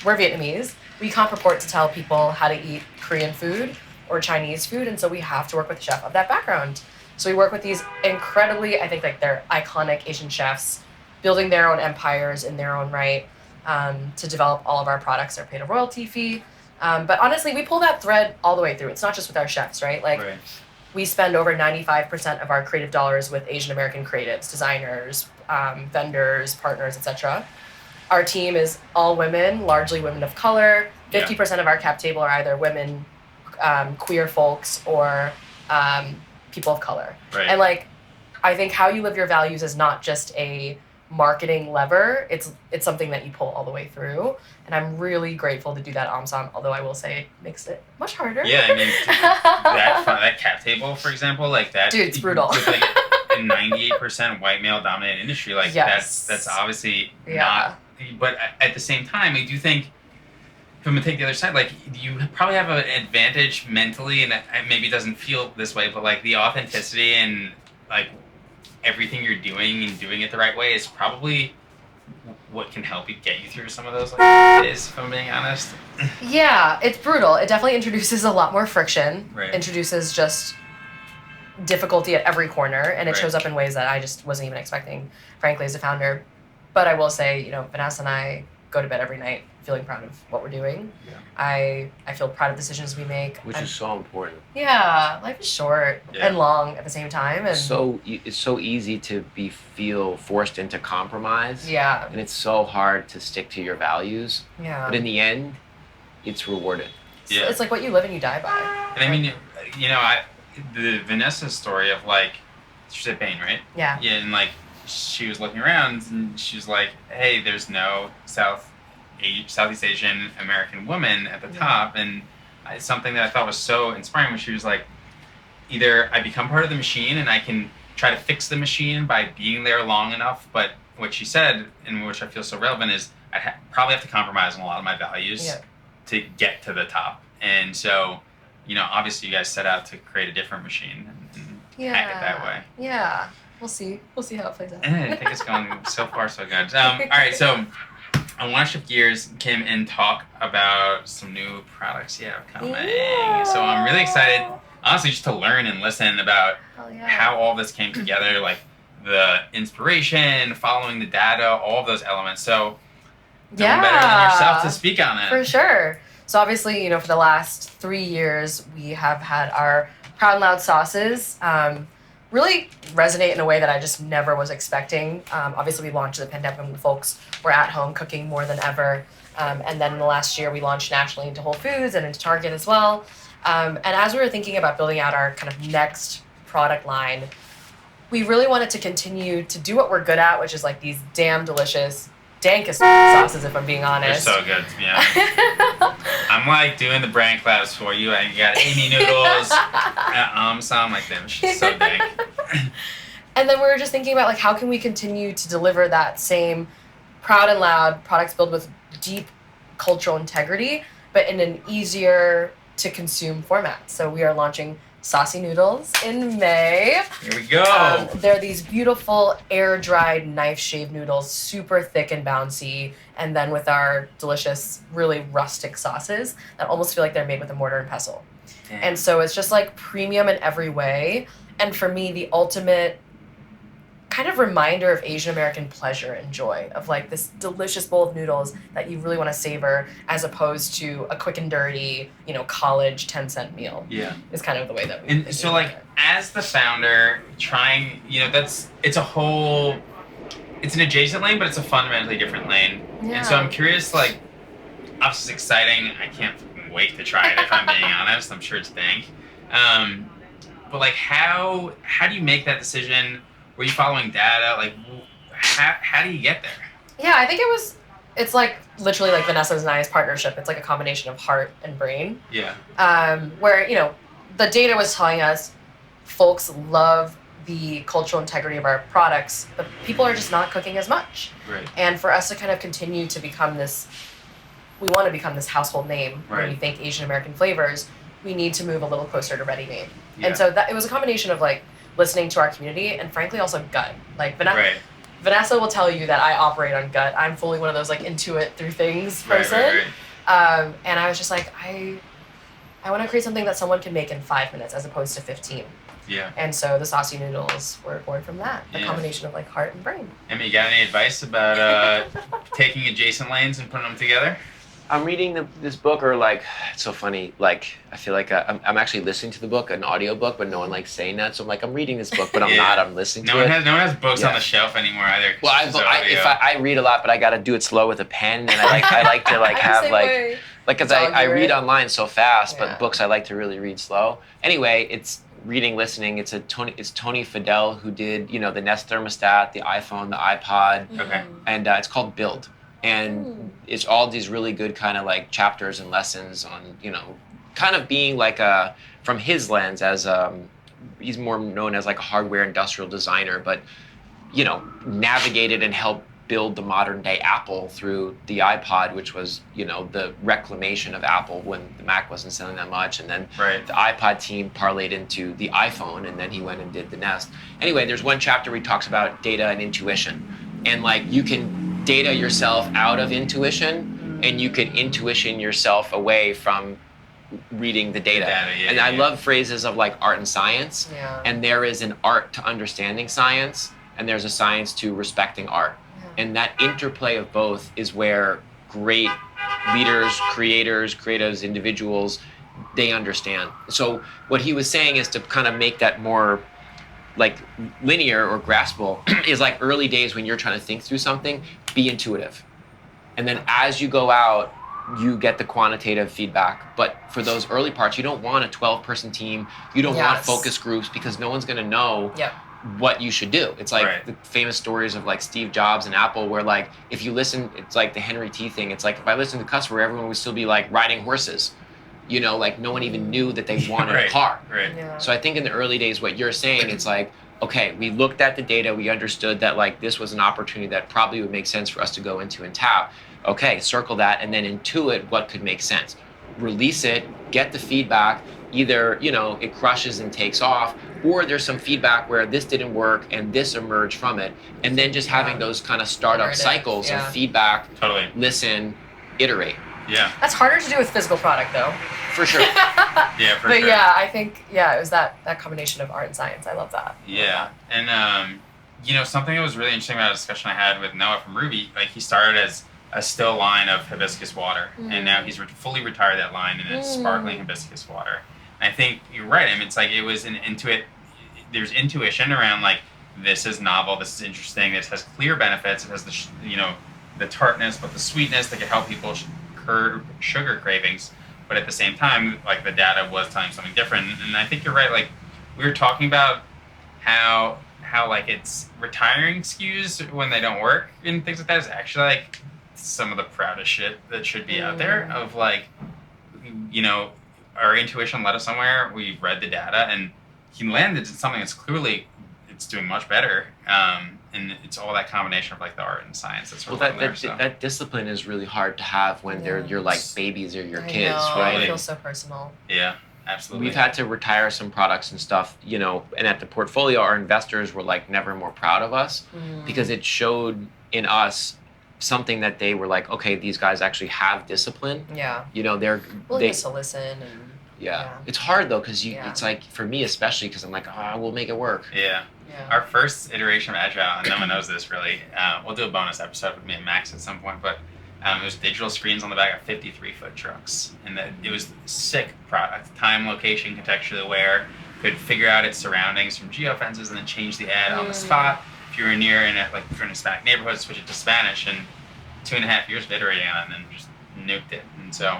we're Vietnamese. We can't purport to tell people how to eat Korean food or Chinese food, and so we have to work with a chef of that background. So we work with these incredibly, I think, like, they're iconic Asian chefs building their own empires in their own right, to develop all of our products. They're paid a royalty fee. But honestly, we pull that thread all the way through. It's not just with our chefs, right? Like, we spend over 95% of our creative dollars with Asian American creatives, designers, vendors, partners, etc. Our team is all women, largely women of color. 50% of our cap table are either women, queer folks, or people of color. Right. And, like, I think how you live your values is not just a marketing lever. It's something that you pull all the way through. And I'm really grateful to do that at Omsom, although I will say it makes it much harder. Yeah, I mean, that cap table, for example, like that. Dude, it's brutal. With, like, a 98% white male dominated industry, like, that's obviously not. But at the same time, I do think, if I'm gonna take the other side, like, you probably have an advantage mentally, and maybe it doesn't feel this way, but, like, the authenticity and, like, everything you're doing and doing it the right way is probably what can help you get you through some of those, like, days, if I'm being honest. Yeah, it's brutal. It definitely introduces a lot more friction. Right. Introduces just difficulty at every corner, and it shows up in ways that I just wasn't even expecting, frankly, as a founder. But I will say, Vanessa and I go to bed every night feeling proud of what we're doing. Yeah. I feel proud of decisions we make. Which is so important. Yeah, life is short and long at the same time. And it's so easy to feel forced into compromise. Yeah. And it's so hard to stick to your values. Yeah. But in the end, it's rewarded. Yeah. It's like what you live and you die by. And I mean, the Vanessa story of, like, she's at Bain, right? Yeah. Yeah, and, like, she was looking around and she was like, hey, there's no Southeast Asian American woman at the top. And it's something that I thought was so inspiring, when she was like, either I become part of the machine and I can try to fix the machine by being there long enough, but what she said, and which I feel so relevant, is I probably have to compromise on a lot of my values to get to the top. And so, obviously you guys set out to create a different machine and hack it that way. Yeah. We'll see. We'll see how it plays out. I think it's going so far so good. All right, so I want to shift gears, Kim, and talk about some new products you have coming. Yeah. So I'm really excited, honestly, just to learn and listen about how all this came together, like the inspiration, following the data, all of those elements. So no one better than yourself to speak on it. For sure. So obviously, for the last 3 years, we have had our Proud and Loud sauces really resonate in a way that I just never was expecting. Obviously, we launched the pandemic when folks were at home cooking more than ever. And then in the last year, we launched nationally into Whole Foods and into Target as well. And as we were thinking about building out our kind of next product line, we really wanted to continue to do what we're good at, which is like these damn delicious, dankest sauces, if I'm being honest. They're so good, yeah. I'm like doing the brand collabs for you. You got Amy Noodles, Omsom, like them. She's so dank. And then we were just thinking about like how can we continue to deliver that same Proud and Loud products built with deep cultural integrity, but in an easier to consume format. So we are launching Saucy Noodles in May. Here we go. They're these beautiful air-dried knife-shaved noodles, super thick and bouncy, and then with our delicious, really rustic sauces that almost feel like they're made with a mortar and pestle. Damn. And so it's just like premium in every way. And for me, the ultimate kind of reminder of Asian American pleasure and joy of like this delicious bowl of noodles that you really want to savor as opposed to a quick and dirty, college 10-cent meal. Yeah. Is kind of the way that we And so like as the founder trying, it's an adjacent lane, but it's a fundamentally different lane. Yeah. And so I'm curious, like, obviously it's exciting. I can't wait to try it if I'm being honest. I'm sure it's dank. But like how do you make that decision? Were you following data? Like, how do you get there? Yeah, I think it's like literally like Vanessa's and I's partnership. It's like a combination of heart and brain. Yeah. Where, the data was telling us folks love the cultural integrity of our products, but people are just not cooking as much. Right. And for us to kind of continue to become we want to become this household name when we think Asian American flavors, we need to move a little closer to ready-made. Yeah. And so it was a combination of like listening to our community and frankly also gut. Like Vanessa will tell you that I operate on gut. I'm fully one of those like intuit through things person. Right. And I was just like, I want to create something that someone can make in 5 minutes as opposed to 15. Yeah. And so the Saucy Noodles were born from that, the combination of like heart and brain. Emmy, you got any advice about taking adjacent lanes and putting them together? I'm reading this book, or like, it's so funny, like, I feel like I'm actually listening to the book, an audio book, but no one likes saying that, so I'm like, I'm reading this book, but I'm not, I'm listening to it. No one has books on the shelf anymore either. Well, I read a lot, but I gotta do it slow with a pen, and I like to like have like, cause I read online so fast, but books I like to really read slow. Anyway, it's listening, it's Tony Fadell who did, the Nest thermostat, the iPhone, the iPod, and it's called Build. And it's all these really good kind of like chapters and lessons on, kind of being like from his lens as he's more known as like a hardware industrial designer, but, navigated and helped build the modern day Apple through the iPod, which was, the reclamation of Apple when the Mac wasn't selling that much. And then the iPod team parlayed into the iPhone, and then he went and did the Nest. Anyway, there's one chapter where he talks about data and intuition. And like you can data yourself out of intuition, and you could intuition yourself away from reading the data. I love phrases of like art and science. Yeah. And there is an art to understanding science, and there's a science to respecting art. Yeah. And that interplay of both is where great leaders, creatives, individuals, they understand. So what he was saying is to kind of make that more like linear or graspable is like early days when you're trying to think through something, be intuitive. And then as you go out, you get the quantitative feedback. But for those early parts, you don't want a 12-person team. You don't want focus groups because no one's going to know what you should do. It's like the famous stories of like Steve Jobs and Apple where like if you listen, it's like the Henry T thing. It's like if I listened to the customer, everyone would still be like riding horses. Like no one even knew that they wanted a car. Right. Yeah. So I think in the early days, what you're saying, it's like okay, we looked at the data, we understood that like this was an opportunity that probably would make sense for us to go into and tap. Okay, circle that and then intuit what could make sense. Release it, get the feedback, either, it crushes and takes off, or there's some feedback where this didn't work and this emerged from it. And then just having those kind of startup cycles of feedback, Totally. listen, iterate. Yeah. That's harder to do with physical product though. For sure. Yeah, for But sure. yeah, I think it was that combination of art and science. I love that. Yeah, and something that was really interesting about a discussion I had with Noah from Ruby, like he started as a still line of hibiscus water, and now he's fully retired that line and it's sparkling hibiscus water. And I think you're right. I mean, it's like it was there's intuition around like this is novel, this is interesting, this has clear benefits, it has the tartness, but the sweetness that can help people curb sugar cravings. But at the same time, like the data was telling something different. And I think you're right. Like we were talking about how like it's retiring SKUs when they don't work and things like that is actually like some of the proudest shit that should be out there. Of like, our intuition led us somewhere. We've read the data and he landed in something that's clearly it's doing much better. And it's all that combination of like the art and science that's that discipline is really hard to have when they're your like babies or your kids, know, right? It feels so personal. Yeah, absolutely. We've had to retire some products and stuff, and at the portfolio, our investors were like never more proud of us because it showed in us something that they were like, okay, these guys actually have discipline. Yeah. They're willingness to listen and yeah. It's hard though because it's like for me especially because I'm like, we'll make it work. Yeah. Our first iteration of Agile, and no one knows this really, we'll do a bonus episode with me and Max at some point, but it was digital screens on the back of 53-foot trucks. And it was a sick product. Time, location, contextually aware, could figure out its surroundings from geofences and then change the ad on the spot. If you were near in a Hispanic neighborhood, switch it to Spanish, and 2.5 years of iterating on it and then just nuked it. And so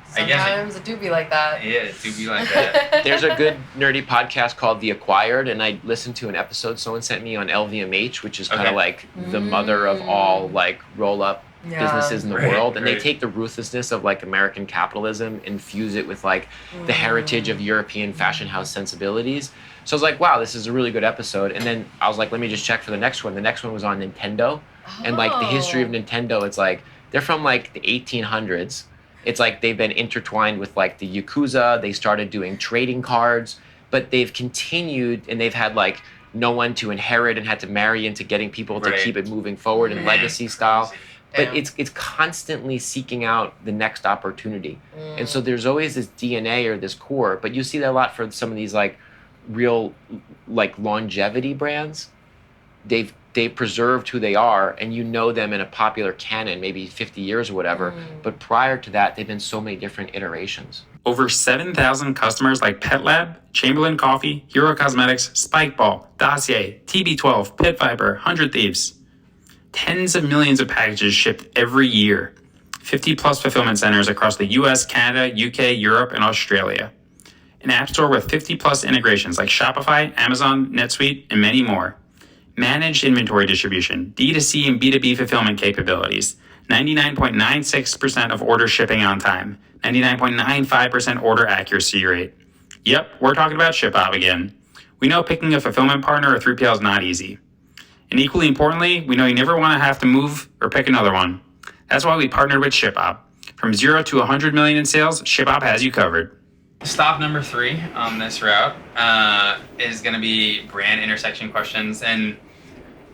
sometimes it do be like that. Yeah, it do be like that. There's a good nerdy podcast called The Acquired, and I listened to an episode someone sent me on LVMH, which is kind of like the mother of all like roll-up businesses in the world. And they take the ruthlessness of like American capitalism, infuse it with like the heritage of European fashion house sensibilities. So I was like, wow, this is a really good episode. And then I was like, let me just check for the next one. The next one was on Nintendo. And like the history of Nintendo, it's like they're from like the 1800s. It's like they've been intertwined with like the Yakuza. They started doing trading cards, but they've continued and they've had like no one to inherit and had to marry into getting people to keep it moving forward in legacy style. But it's constantly seeking out the next opportunity. And so there's always this DNA or this core, but you see that a lot for some of these like real like longevity brands. They've preserved who they are, and you know them in a popular canon, maybe 50 years or whatever. But prior to that, they've been so many different iterations. Over 7,000 customers like Pet Lab, Chamberlain Coffee, Hero Cosmetics, Spikeball, Dossier, TB12, Pit Viper, 100 Thieves. Tens of millions of packages shipped every year. 50 plus fulfillment centers across the US, Canada, UK, Europe, and Australia. An app store with 50 plus integrations like Shopify, Amazon, NetSuite, and many more. Managed inventory distribution, D2C and B2B fulfillment capabilities, 99.96% of orders shipping on time, 99.95% order accuracy rate. Yep, we're talking about ShipBob again. We know picking a fulfillment partner or 3PL is not easy. And equally importantly, we know you never want to have to move or pick another one. That's why we partnered with ShipBob. From 0 to 100 million in sales, ShipBob has you covered. Stop number 3 on this route is going to be brand intersection questions. And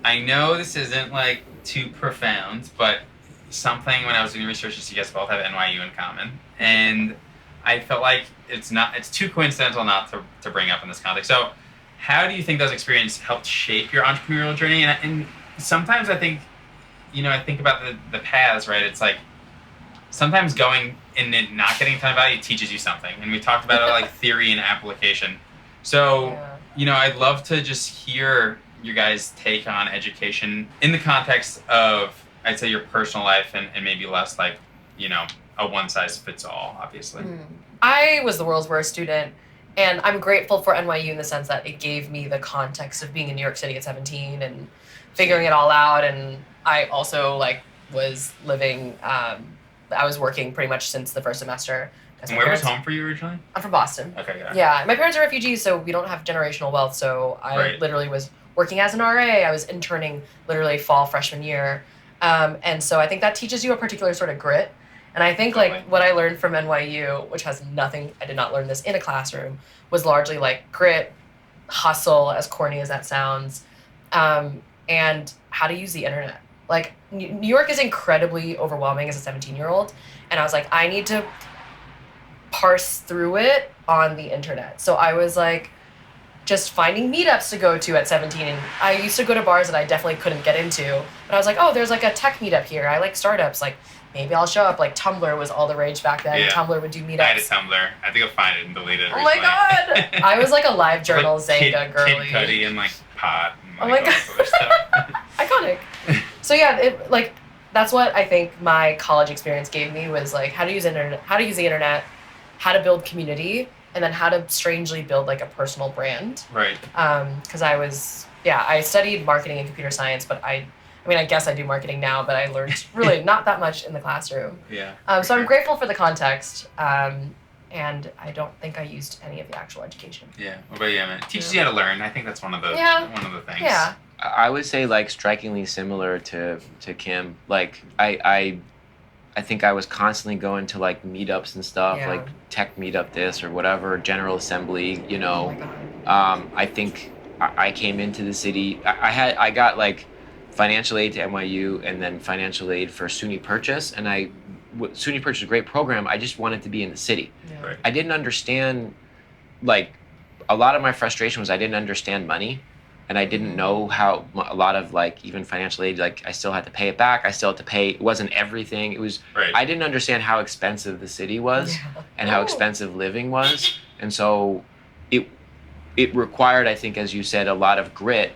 I know this isn't like too profound, but something when I was doing research is you guys both have NYU in common. And I felt like it's too coincidental not to bring up in this context. So how do you think those experiences helped shape your entrepreneurial journey? And sometimes I think, I think about the paths, right? It's like sometimes going and not getting a ton of value teaches you something. And we talked about it like theory and application. So, I'd love to just hear your guys' take on education in the context of, I'd say, your personal life and maybe less like, a one-size-fits-all, obviously. I was the world's worst student, and I'm grateful for NYU in the sense that it gave me the context of being in New York City at 17 and figuring it all out. And I also was living, I was working pretty much since the first semester, 'cause And my where was parents- home for you originally? I'm from Boston. Okay, yeah. Yeah, my parents are refugees, so we don't have generational wealth. So I literally was working as an RA. I was interning literally fall freshman year, and so I think that teaches you a particular sort of grit. And I think like what I learned from NYU, which has nothing, I did not learn this in a classroom, was largely like grit, hustle, as corny as that sounds, and how to use the internet. Like New York is incredibly overwhelming as a 17-year-old, and I was like, I need to parse through it on the internet. So I was like just finding meetups to go to at 17. And I used to go to bars that I definitely couldn't get into, but I was like, oh, there's like a tech meetup here. I like startups. Like maybe I'll show up. Like Tumblr was all the rage back then. Yeah. Tumblr would do meetups. I had a Tumblr. I think I'll find it and delete it. Oh my god! I was like a live journal like Zanga girly. Kid Cudi and like pot. And, Oh like, my all this other stuff. Iconic. So yeah, it like that's what I think my college experience gave me was like how to use internet, how to use the internet, how to build community, and then how to strangely build like a personal brand. Right. Because I studied marketing and computer science, but I mean, I guess I do marketing now, but I learned really not that much in the classroom. Yeah. So I'm grateful for the context, and I don't think I used any of the actual education. Yeah. What about you, Emmett? It teaches you how to learn. I think that's one of the things. Yeah. I would say like strikingly similar to Kim. Like I think I was constantly going to like meetups and stuff, Yeah. like tech meetup this or whatever, General Assembly, you know. Oh my God. I think I came into the city. I got like financial aid to NYU and then financial aid for SUNY Purchase, and SUNY Purchase is a great program. I just wanted to be in the city. Yeah. Right. I didn't understand, like, a lot of my frustration was I didn't understand money, and I didn't know how a lot of like even financial aid, like I still had to pay it back. I still had to pay. It wasn't everything. It was. Right. I didn't understand how expensive the city was and how Oh. expensive living was, and so it required, I think, as you said, a lot of grit.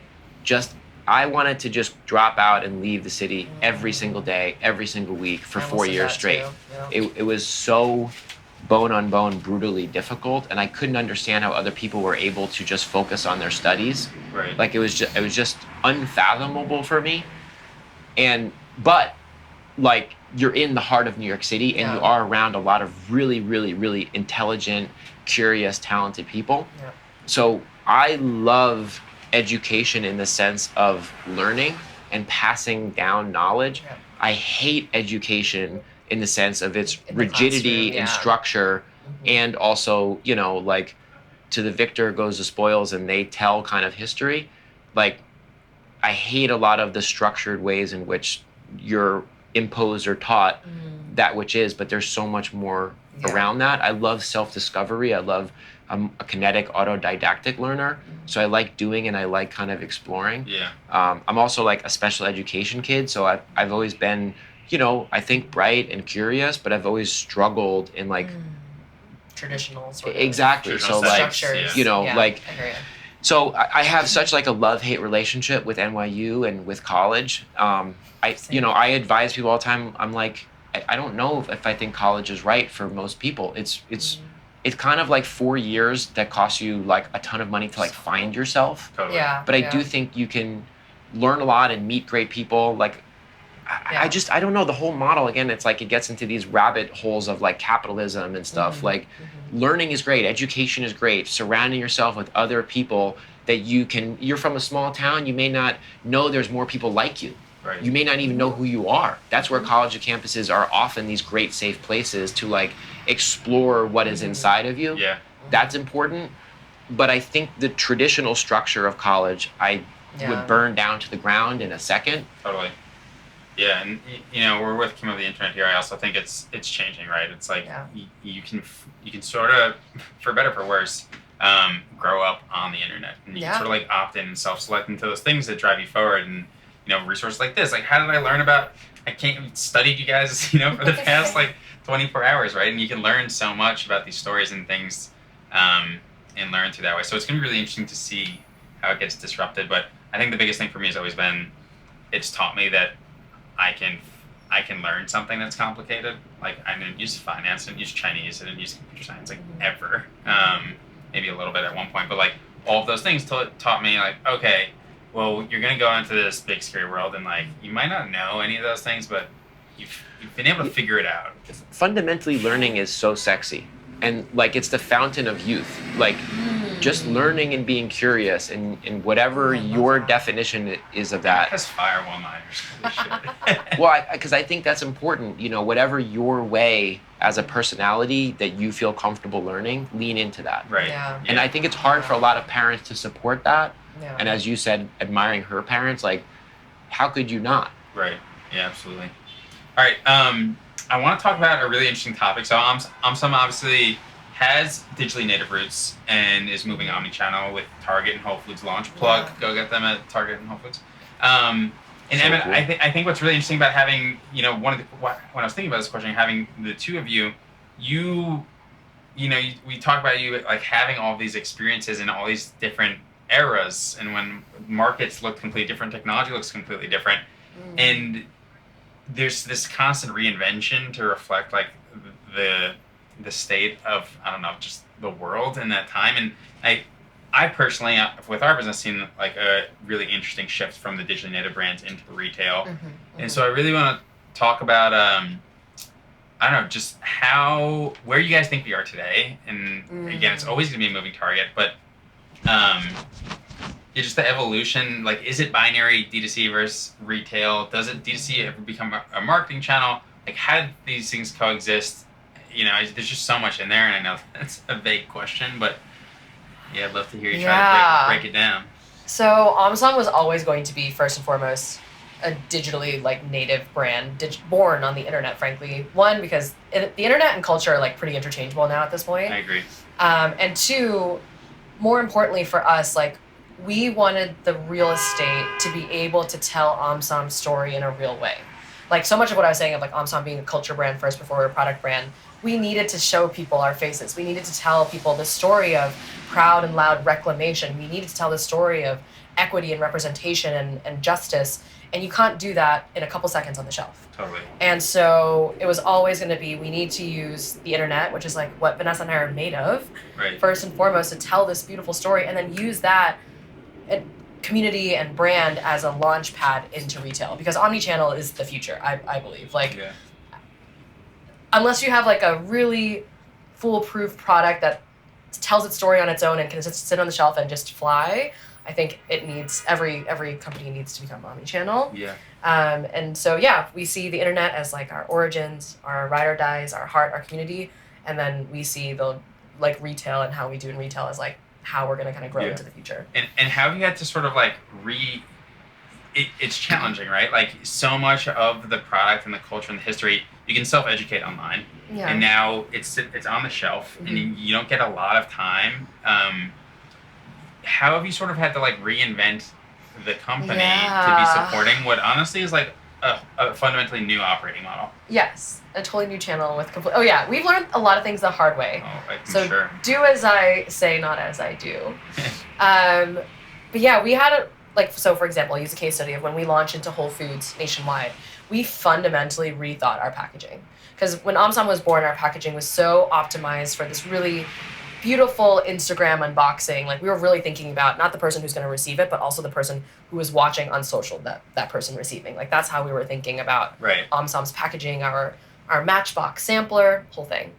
I wanted to just drop out and leave the city every single day, every single week for I 4 almost did years that straight. too, It was so bone on bone, brutally difficult, and I couldn't understand how other people were able to just focus on their studies. Right. Like it was just unfathomable for me. But like you're in the heart of New York City, and you Yeah. are around a lot of really, really, really intelligent, curious, talented people. Yeah. So I love education in the sense of learning and passing down knowledge. Yeah. I hate education in the sense of its In the rigidity classroom, and yeah. structure, and also, you know, like to the victor goes the spoils, and they tell kind of history. Like I hate a lot of the structured ways in which you're imposed or taught that which is, but there's so much more Yeah. around that. I love self-discovery. I'm a kinetic autodidactic learner, so I like doing and I like kind of exploring. Yeah. I'm also like a special education kid, so I've always been, you know, I think bright and curious, but I've always struggled in like Traditional sort of exactly. So Traditional like structures. you know, Yeah, like I hear ya. so I have such like a love-hate relationship with NYU and with college. I advise people all the time. I'm like, I don't know if I think college is right for most people. It's kind of like 4 years that costs you like a ton of money to like find yourself. Totally. Yeah. But I yeah. do think you can learn a lot and meet great people. Like, Yeah. I don't know, the whole model, again, it's like it gets into these rabbit holes of like capitalism and stuff. Like, learning is great, education is great, surrounding yourself with other people that you're from a small town, you may not know there's more people like you. Right. You may not even know who you are. That's where college campuses are often these great safe places to like explore what is inside of you. Yeah. That's important. But I think the traditional structure of college, I Yeah. would burn down to the ground in a second. Totally. Yeah, and you know, we're with Kim of the Internet here. I also think it's changing, right? It's like Yeah. you can sort of, for better or for worse, grow up on the internet, and you Yeah. can sort of like opt in and self-select into those things that drive you forward. And you know, resources like this. Like, how did I learn about? I studied you guys, you know, for the past like 24 hours, right? And you can learn so much about these stories and things, and learn through that way. So it's gonna be really interesting to see how it gets disrupted. But I think the biggest thing for me has always been, it's taught me that I can learn something that's complicated. Like, I didn't use finance, I didn't use Chinese, I didn't use computer science, like, ever. Maybe a little bit at one point, but like all of those things taught me, like, okay, well, you're gonna go into this big scary world, and like you might not know any of those things, but you've been able to figure it out. Fundamentally, learning is so sexy. and like it's the fountain of youth. Like just learning and being curious, and whatever your definition is of that. That's fire one-liners. Well, because I think that's important. You know, whatever your way as a personality that you feel comfortable learning, lean into that. Right. Yeah. And I think it's hard for a lot of parents to support that. Yeah. And as you said, admiring her parents, like, how could you not? Right. Yeah, absolutely. All right. I want to talk about a really interesting topic. So Omsom obviously has digitally native roots and is moving omni-channel with Target and Whole Foods launch. Plug, go get them at Target and Whole Foods. And So Emmett, cool. I think what's really interesting about having, when I was thinking about this question, having the two of you, we talk about you like having all these experiences in all these different eras, and when markets look completely different, technology looks completely different, and there's this constant reinvention to reflect like the state of, I don't know, just the world in that time. And I personally, with our business, seen like a really interesting shift from the digitally native brands into the retail. And so I really want to talk about, I don't know, just where you guys think we are today. And again, it's always going to be a moving target, but just the evolution, like, is it binary D2C versus retail? Does it D2C ever become a marketing channel? Like, how did these things coexist? There's just so much in there, and I know that's a vague question, but yeah, I'd love to hear you try to break it down. So Omsom was always going to be, first and foremost, a digitally like native brand, born on the internet, frankly. One, because the internet and culture are like pretty interchangeable now at this point. I agree. And two, more importantly for us, like, we wanted the real estate to be able to tell Omsom's story in a real way. Like, so much of what I was saying of like Omsom being a culture brand first before we're a product brand, we needed to show people our faces. We needed to tell people the story of proud and loud reclamation. We needed to tell the story of equity and representation and justice. And you can't do that in a couple seconds on the shelf. Totally. And so it was always going to be, we need to use the internet, which is like what Vanessa and I are made of, Right. first and foremost, to tell this beautiful story, and then use that community and brand as a launch pad into retail. Because omnichannel is the future, I believe. Like, Yeah. unless you have like a really foolproof product that tells its story on its own and can just sit on the shelf and just fly, I think it needs, every company needs to become omnichannel. Yeah. And so, yeah, we see the internet as like our origins, our ride or dies, our heart, our community. And then we see the like retail and how we do in retail as like how we're going to kind of grow into the future. And how have you had to sort of like it's challenging, right? Like, so much of the product and the culture and the history, you can self-educate online. Yeah. And now it's on the shelf, and you don't get a lot of time. How have you sort of had to like reinvent the company to be supporting what honestly is like a fundamentally new operating model? Yes, a totally new channel with complete. Oh yeah, we've learned a lot of things the hard way. Oh, I'm So sure. do as I say, not as I do. But yeah, we had so for example, I'll use a case study of when we launched into Whole Foods nationwide. We fundamentally rethought our packaging, because when Omsom was born, our packaging was so optimized for this really beautiful Instagram unboxing. Like, we were really thinking about not the person who's going to receive it, but also the person who was watching on social that person receiving. Like, that's how we were thinking about Omsom's packaging, our Matchbox sampler, whole thing.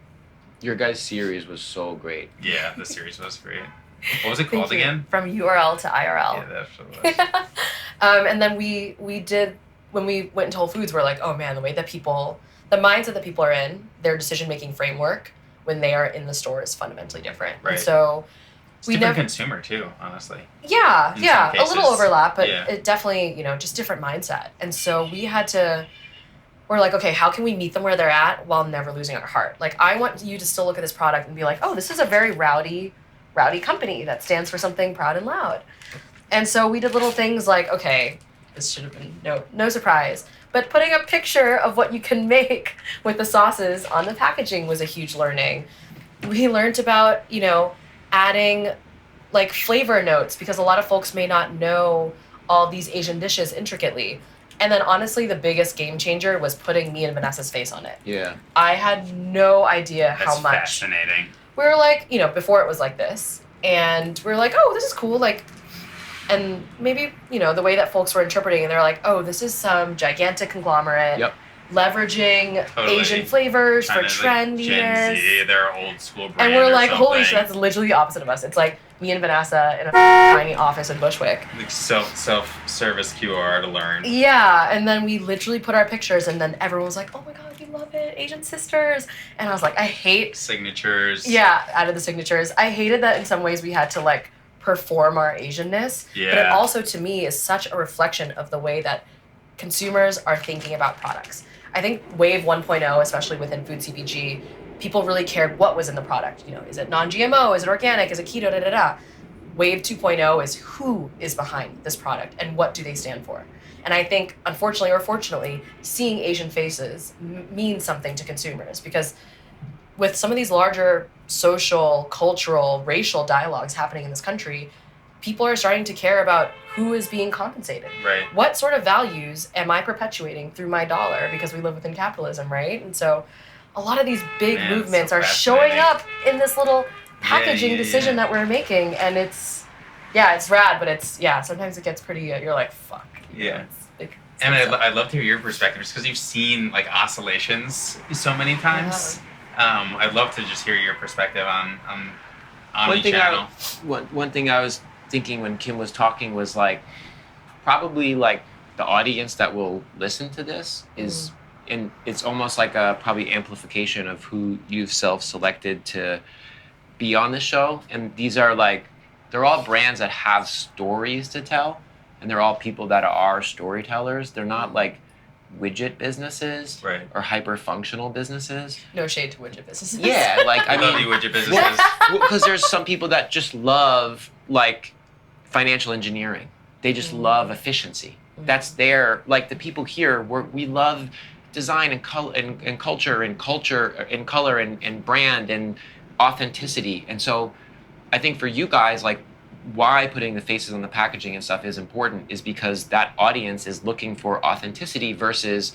Your guys' series was so great. Yeah, the series was great. What was it called again? From URL to IRL. Yeah, that's what it was. And then we did, when we went into Whole Foods, we're like, oh man, the mindset that people are in, their decision-making framework when they are in the store is fundamentally different. Right. And so it's different consumer too, honestly. Yeah, In yeah, some a little cases. overlap, but Yeah. it definitely, just different mindset. And so we're like, okay, how can we meet them where they're at while never losing our heart? Like, I want you to still look at this product and be like, oh, this is a very rowdy company that stands for something proud and loud. And so we did little things like, okay, this should have been no surprise, but putting a picture of what you can make with the sauces on the packaging was a huge learning. We learned about, adding like flavor notes, because a lot of folks may not know all these Asian dishes intricately. And then honestly, the biggest game changer was putting me and Vanessa's face on it. Yeah. I had no idea That's how much. fascinating. We were like, before it was like this, and we were like, oh, this is cool, like, and maybe, the way that folks were interpreting, and they're like, oh, this is some gigantic conglomerate. Yep. leveraging Totally. Asian flavors for Kind of like Gen trendiness. Z, their old school brand. And we're or like, holy something. shit, that's literally the opposite of us. It's like me and Vanessa in a tiny office in Bushwick. Like self-service QR to learn. Yeah, and then we literally put our pictures, and then everyone was like, oh my god, we love it, Asian sisters. And I was like, I hate... Signatures. Yeah, added the signatures. I hated that in some ways we had to like perform our Asianness. Yeah. But it also, to me, is such a reflection of the way that consumers are thinking about products. I think Wave 1.0, especially within food CPG, people really cared what was in the product. You know, is it non-GMO? Is it organic? Is it keto? Da da da. Wave 2.0 is who is behind this product and what do they stand for. And I think, unfortunately or fortunately, seeing Asian faces means something to consumers, because with some of these larger social, cultural, racial dialogues happening in this country, people are starting to care about who is being compensated. Right. What sort of values am I perpetuating through my dollar, because we live within capitalism, right? And so a lot of these big Man, movements so are showing fascinating. up in this little packaging decision that we're making, and it's rad, but it's sometimes it gets pretty you're like, fuck. You know, Yeah. it's like, And I'd love to hear your perspective, just because you've seen like oscillations so many times. I'd love to just hear your perspective on omni-channel. One thing I was thinking when Kim was talking was like, probably like the audience that will listen to this is, and it's almost like a probably amplification of who you've self-selected to be on the show. And these are like, they're all brands that have stories to tell, and they're all people that are storytellers. They're not like widget businesses Right. or hyper-functional businesses. no shade to widget businesses. Yeah, like I I love mean, you with your businesses. because there's some people that just love like financial engineering. They just love efficiency. That's their, like the people here, we love design and color and culture and color and brand and authenticity. And so I think for you guys, like why putting the faces on the packaging and stuff is important is because that audience is looking for authenticity versus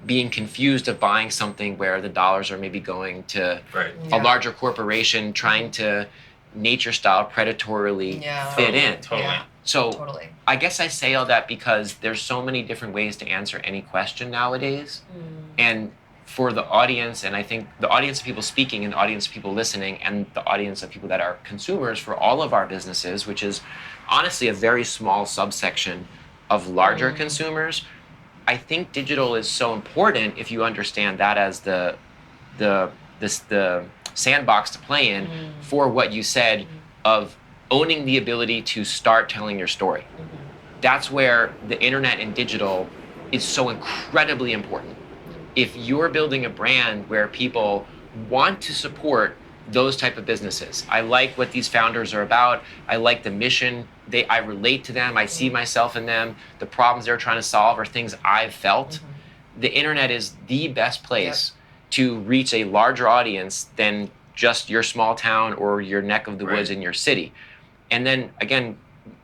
being confused of buying something where the dollars are maybe going to Right. a larger corporation trying to nature style predatorily fit in. Totally. Yeah. So Totally. I guess I say all that because there's so many different ways to answer any question nowadays. And for the audience, and I think the audience of people speaking and the audience of people listening and the audience of people that are consumers for all of our businesses, which is honestly a very small subsection of larger consumers, I think digital is so important if you understand that as the sandbox to play in for what you said of owning the ability to start telling your story. That's where the internet and digital is so incredibly important. If you're building a brand where people want to support those type of businesses, I like what these founders are about. I like the mission. I relate to them. I see myself in them. The problems they're trying to solve are things I've felt. The internet is the best place to reach a larger audience than just your small town or your neck of the woods in your city. And then again,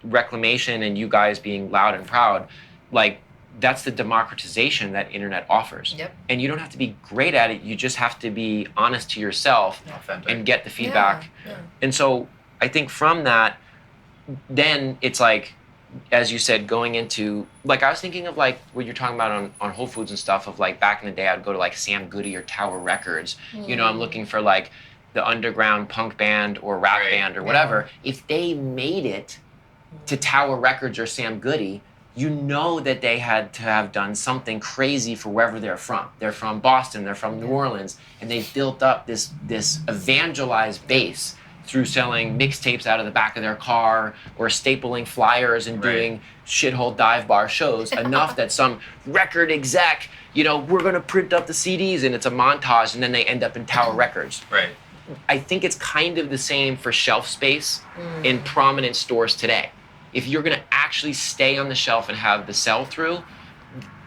reclamation and you guys being loud and proud, like that's the democratization that internet offers. And you don't have to be great at it. You just have to be honest to yourself and get the feedback. And so I think from that, then it's like, as you said, going into, like I was thinking of like what you're talking about on Whole Foods and stuff of like back in the day, I'd go to like Sam Goody or Tower Records. You know, I'm looking for like the underground punk band or rap band or whatever. If they made it to Tower Records or Sam Goody, you know that they had to have done something crazy for wherever they're from. They're from Boston, they're from New Orleans, and they've built up this evangelized base through selling mixtapes out of the back of their car or stapling flyers and doing shithole dive bar shows enough that some record exec, you know, we're gonna print up the CDs and it's a montage and then they end up in Tower Records. I think it's kind of the same for shelf space in prominent stores today. If you're gonna actually stay on the shelf and have the sell-through,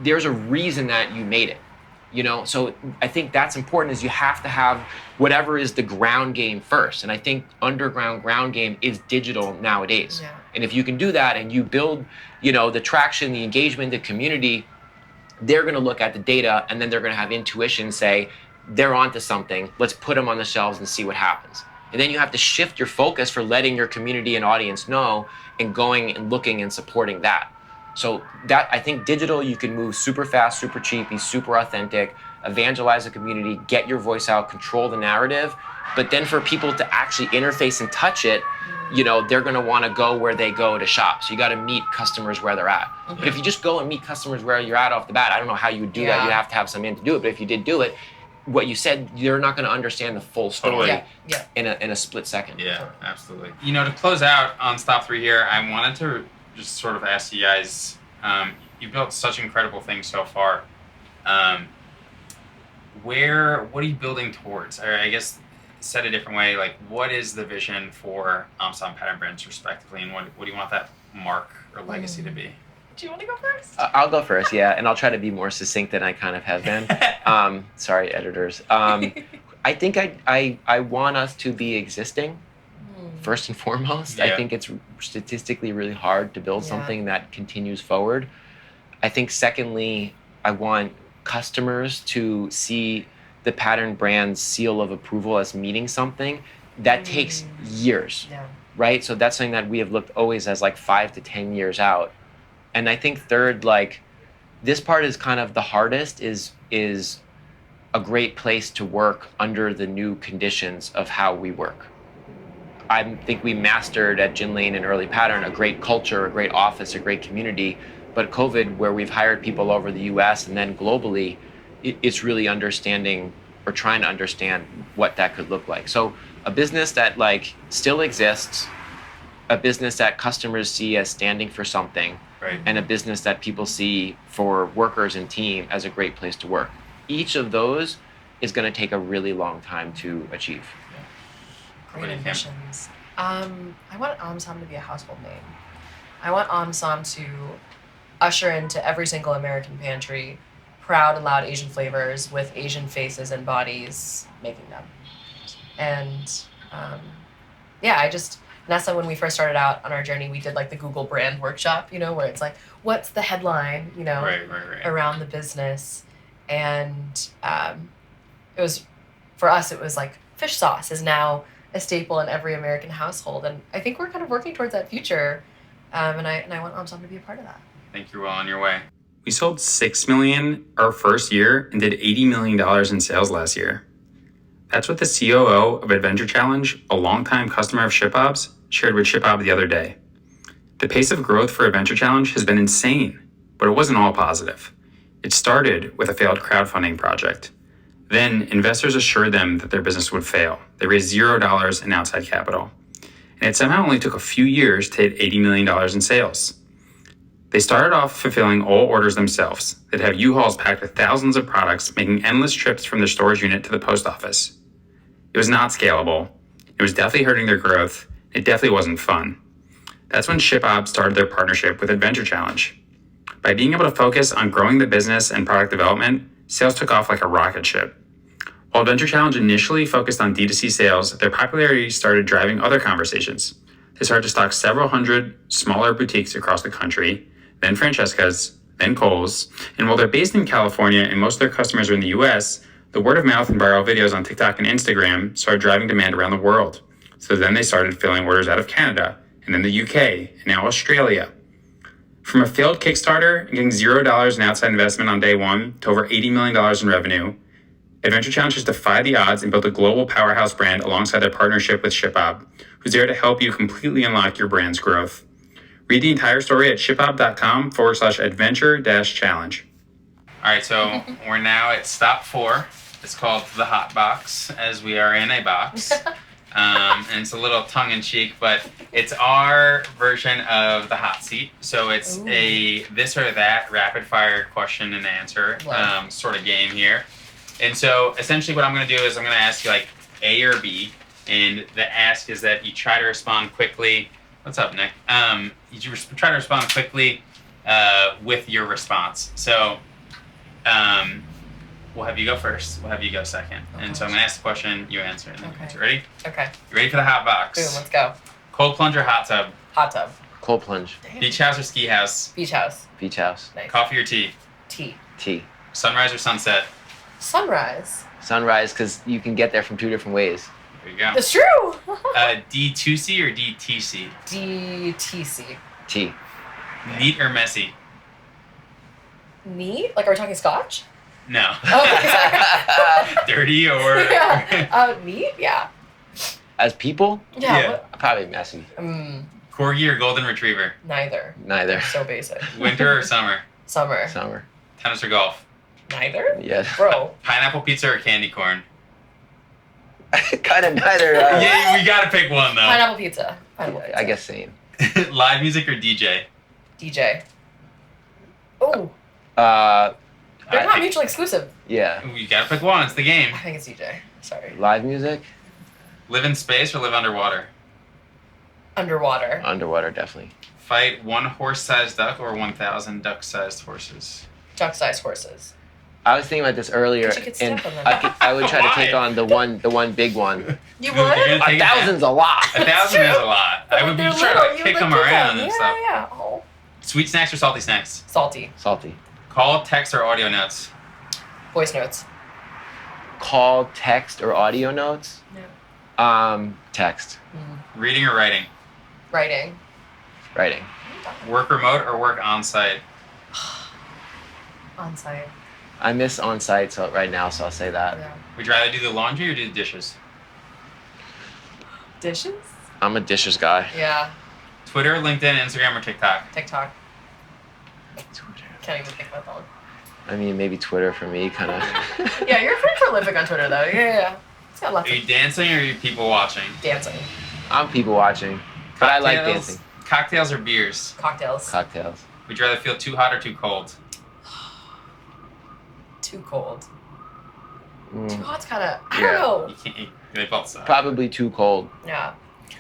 there's a reason that you made it. You know, so I think that's important is you have to have whatever is the ground game first. And I think underground ground game is digital nowadays. And if you can do that and you build, you know, the traction, the engagement, the community, they're gonna look at the data and then they're gonna have intuition say, they're onto something, let's put them on the shelves and see what happens. And then you have to shift your focus for letting your community and audience know and going and looking and supporting that. So that, I think digital, you can move super fast, super cheap, be super authentic, evangelize the community, get your voice out, control the narrative. But then for people to actually interface and touch it, they're going to want to go where they go to shop. So you got to meet customers where they're at. But if you just go and meet customers where you're at off the bat, I don't know how you would do that. You'd have to have some in to do it. But if you did do it, what you said, you're not going to understand the full story in a split second. Yeah, absolutely. To close out on Stop 3 here, I wanted to just sort of ask you guys, you've built such incredible things so far. What are you building towards? Or I guess, said a different way, like what is the vision for Omsom Pattern Brands respectively, and what do you want that mark or legacy to be? Do you want to go first? I'll go first, yeah, and I'll try to be more succinct than I kind of have been. Sorry, editors. I think I want us to be existing, first and foremost. I think it's statistically really hard to build something that continues forward. I think secondly, I want customers to see the Pattern Brand's seal of approval as meaning something. That takes years, right? So that's something that we have looked always as like 5 to 10 years out. And I think third, like this part is kind of the hardest, is a great place to work under the new conditions of how we work. I think we mastered at Gin Lane and Early Pattern a great culture, a great office, a great community. But COVID, where we've hired people over the US and then globally, it's really understanding or trying to understand what that could look like. So a business that like still exists, a business that customers see as standing for something, right, and a business that people see for workers and team as a great place to work. Each of those is going to take a really long time to achieve. Great ambitions. I want Omsom to be a household name. I want Omsom to usher into every single American pantry proud and loud Asian flavors with Asian faces and bodies making them. And Nessa, when we first started out on our journey, we did like the Google brand workshop, where it's like, what's the headline, right. around the business. And it was, for us, it was like fish sauce is now a staple in every American household. And I think we're kind of working towards that future. And I want Omsom to be a part of that. I think you're well on your way. We sold $6 million our first year and did $80 million in sales last year. That's what the COO of Adventure Challenge, a longtime customer of ShipOb's, shared with ShipOb the other day. The pace of growth for Adventure Challenge has been insane, but it wasn't all positive. It started with a failed crowdfunding project. Then investors assured them that their business would fail. They raised $0 in outside capital. And it somehow only took a few years to hit $80 million in sales. They started off fulfilling all orders themselves. They'd have U-Hauls packed with thousands of products, making endless trips from their storage unit to the post office. It was not scalable. It was definitely hurting their growth. It definitely wasn't fun. That's when ShipOb started their partnership with Adventure Challenge. By being able to focus on growing the business and product development, sales took off like a rocket ship. While Adventure Challenge initially focused on D2C sales, their popularity started driving other conversations. They started to stock several hundred smaller boutiques across the country, then Francesca's, then Kohl's, and while they're based in California and most of their customers are in the US, the word of mouth and viral videos on TikTok and Instagram started driving demand around the world. So then they started filling orders out of Canada, and then the UK, and now Australia. From a failed Kickstarter and getting $0 in outside investment on day one to over $80 million in revenue, Adventure Challenge has defied the odds and built a global powerhouse brand alongside their partnership with ShipOb, who's there to help you completely unlock your brand's growth. Read the entire story at shipob.com/adventure-challenge. All right, so we're now at stop 4. It's called the hot box, as we are in a box. And it's a little tongue-in-cheek, but it's our version of the hot seat. So it's a this or that rapid-fire question and answer sort of game here. And so essentially what I'm going to do is I'm going to ask you like A or B. And the ask is that you try to respond quickly. What's up, Nick? You try to respond quickly with your response. So we'll have you go first. We'll have you go second. Okay. And so I'm going to ask the question, you answer, and then you answer. Ready? Okay. You ready for the hot box? Boom, let's go. Cold plunge or hot tub? Hot tub. Cold plunge. Damn. Beach house or ski house? Beach house. Beach house. Nice. Coffee or tea? Tea. Tea. Sunrise or sunset? Sunrise. Sunrise, because you can get there from 2 different ways. There you go. It's true. D2C or DTC? DTC. Tea. Neat or messy? Neat? Like, are we talking scotch? No. Oh, sorry. Dirty or Yeah. Neat? Yeah. As people, Yeah. Yeah. What? probably messy. corgi or golden retriever? Neither. Neither. So basic. Winter or summer? Summer. Summer. Tennis or golf? Neither? Yeah. Bro. Pineapple pizza or candy corn? Kind of neither. Yeah, we gotta pick one though. Pineapple pizza. Pineapple pizza. I guess same. Live music or DJ? DJ. Oh, Uh, they're I not think- mutually exclusive. yeah. You gotta pick one. It's the game. I think it's DJ. Sorry. Live music, Live in space or live underwater? Underwater. underwater, definitely. Fight one horse-sized duck or 1,000 duck-sized horses? Duck-sized horses. I was thinking about this earlier, But you could and step on them. I would try to take Why? on the one big one. You You're would? gonna take A thousand's a lot. 1,000 is a lot. I would be They're trying little, to you kick would them do around them. and Yeah, stuff. yeah. Oh. Sweet snacks or salty snacks? Salty. Salty. Call, text, or audio notes? Voice notes. Call, text, or audio notes. Yeah. Text. Reading or writing? Writing. Writing. Work remote or work on-site? On site. I miss on-site right now, so I'll say that. Yeah. Would you rather do the laundry or do the dishes? Dishes? I'm a dishes guy. Yeah. Twitter, LinkedIn, Instagram, or TikTok? TikTok. Twitter. Can't even pick my phone. I mean, maybe Twitter for me, kind of. Yeah, you're pretty prolific on Twitter, though. Yeah. It's got lots Are of you dancing or are you people watching? dancing. I'm people watching, but I like dancing. Cocktails or beers? Cocktails. Cocktails. Would you rather feel too hot or too cold? Too cold. Too Mm, hot's kind of, I Yeah. don't know. You can't. They both suck. probably too cold. Yeah.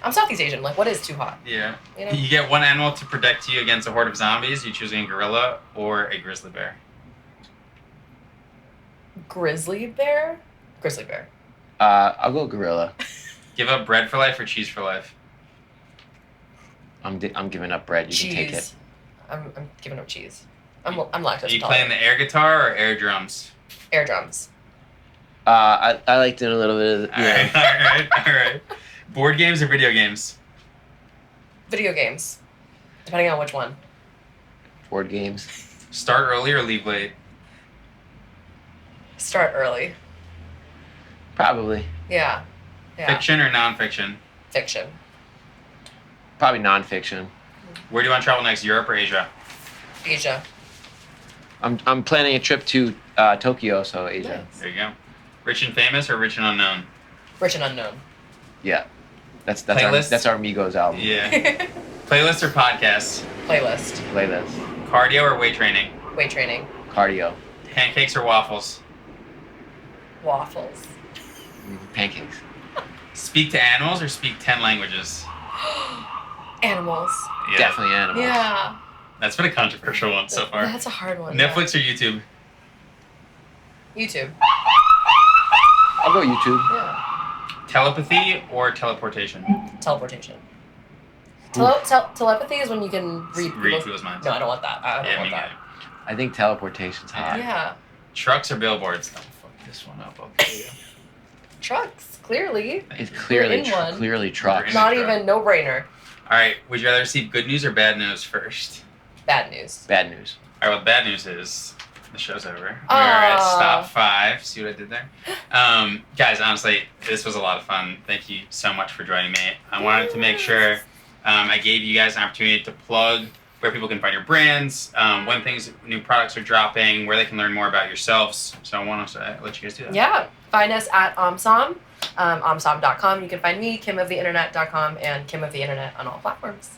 I'm Southeast Asian. Like, what is too hot? Yeah. You know? You get one animal to protect you against a horde of zombies. You choosing a gorilla or a grizzly bear? Grizzly bear? Grizzly bear. I'll go gorilla. Give up bread for life or cheese for life? I'm giving up bread. You Cheese. can take it. I'm giving up cheese. I'm lactose Are you playing intolerant. the air guitar or air drums? Air drums. I like doing a little bit of All right, all right. Board games or video games? Video games. Depending on which one. board games. Start early or leave late? Start early. Probably. Yeah. Yeah. Fiction or nonfiction? Fiction. Probably nonfiction. Where do you want to travel next? Europe or Asia? Asia. I'm planning a trip to Tokyo, so Asia. Nice. There you go. Rich and famous or rich and unknown? Rich and unknown. Yeah. That's Playlist? our Migos album. Yeah. Playlist or podcasts? Playlist. Playlist. Cardio or weight training? Weight training. Cardio. Pancakes or waffles? Waffles. Pancakes. Speak to animals or speak 10 languages? Animals. Yeah. Definitely animals. Yeah. That's been a controversial one so far. That's a hard one. Netflix or YouTube? Yeah. YouTube. I'll go YouTube. Yeah. Telepathy or teleportation? Teleportation. Telepathy is when you can read people's minds. No, I don't want that. I don't Yeah, want me that. neither. I think teleportation's hot. Yeah. Trucks or billboards? Oh, fuck this one up. I'll kill you. Trucks, clearly. It's clearly in one. clearly trucks. Not Not even no brainer. All right. Would you rather receive good news or bad news first? Bad news. Bad news. All right. Well, the bad news is the show's over. We're Aw. at stop 5. See what I did there? Guys, honestly, this was a lot of fun. Thank you so much for joining me. I wanted to make sure I gave you guys an opportunity to plug where people can find your brands, when new products are dropping, where they can learn more about yourselves. So I want to let you guys do that. Yeah. Find us at Omsom, omsom.com. You can find me, kimoftheinternet.com, and Kim of the Internet on all platforms.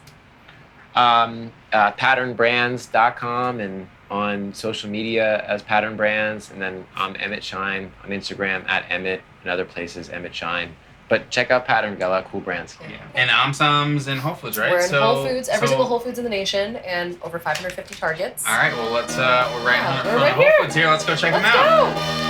Patternbrands.com and on social media as Pattern Brands, and then I'm Emmett Shine on Instagram at Emmett and other places Emmett Shine. But check out Pattern, we got a lot of cool brands. Yeah. And Omsom's in Whole Foods, right? We're in Whole Foods, every single Whole Foods in the nation, and over 550 Targets. All right, well, we're right Yeah, in we're front right of Whole here. Foods here. Let's go check them Let's out. go.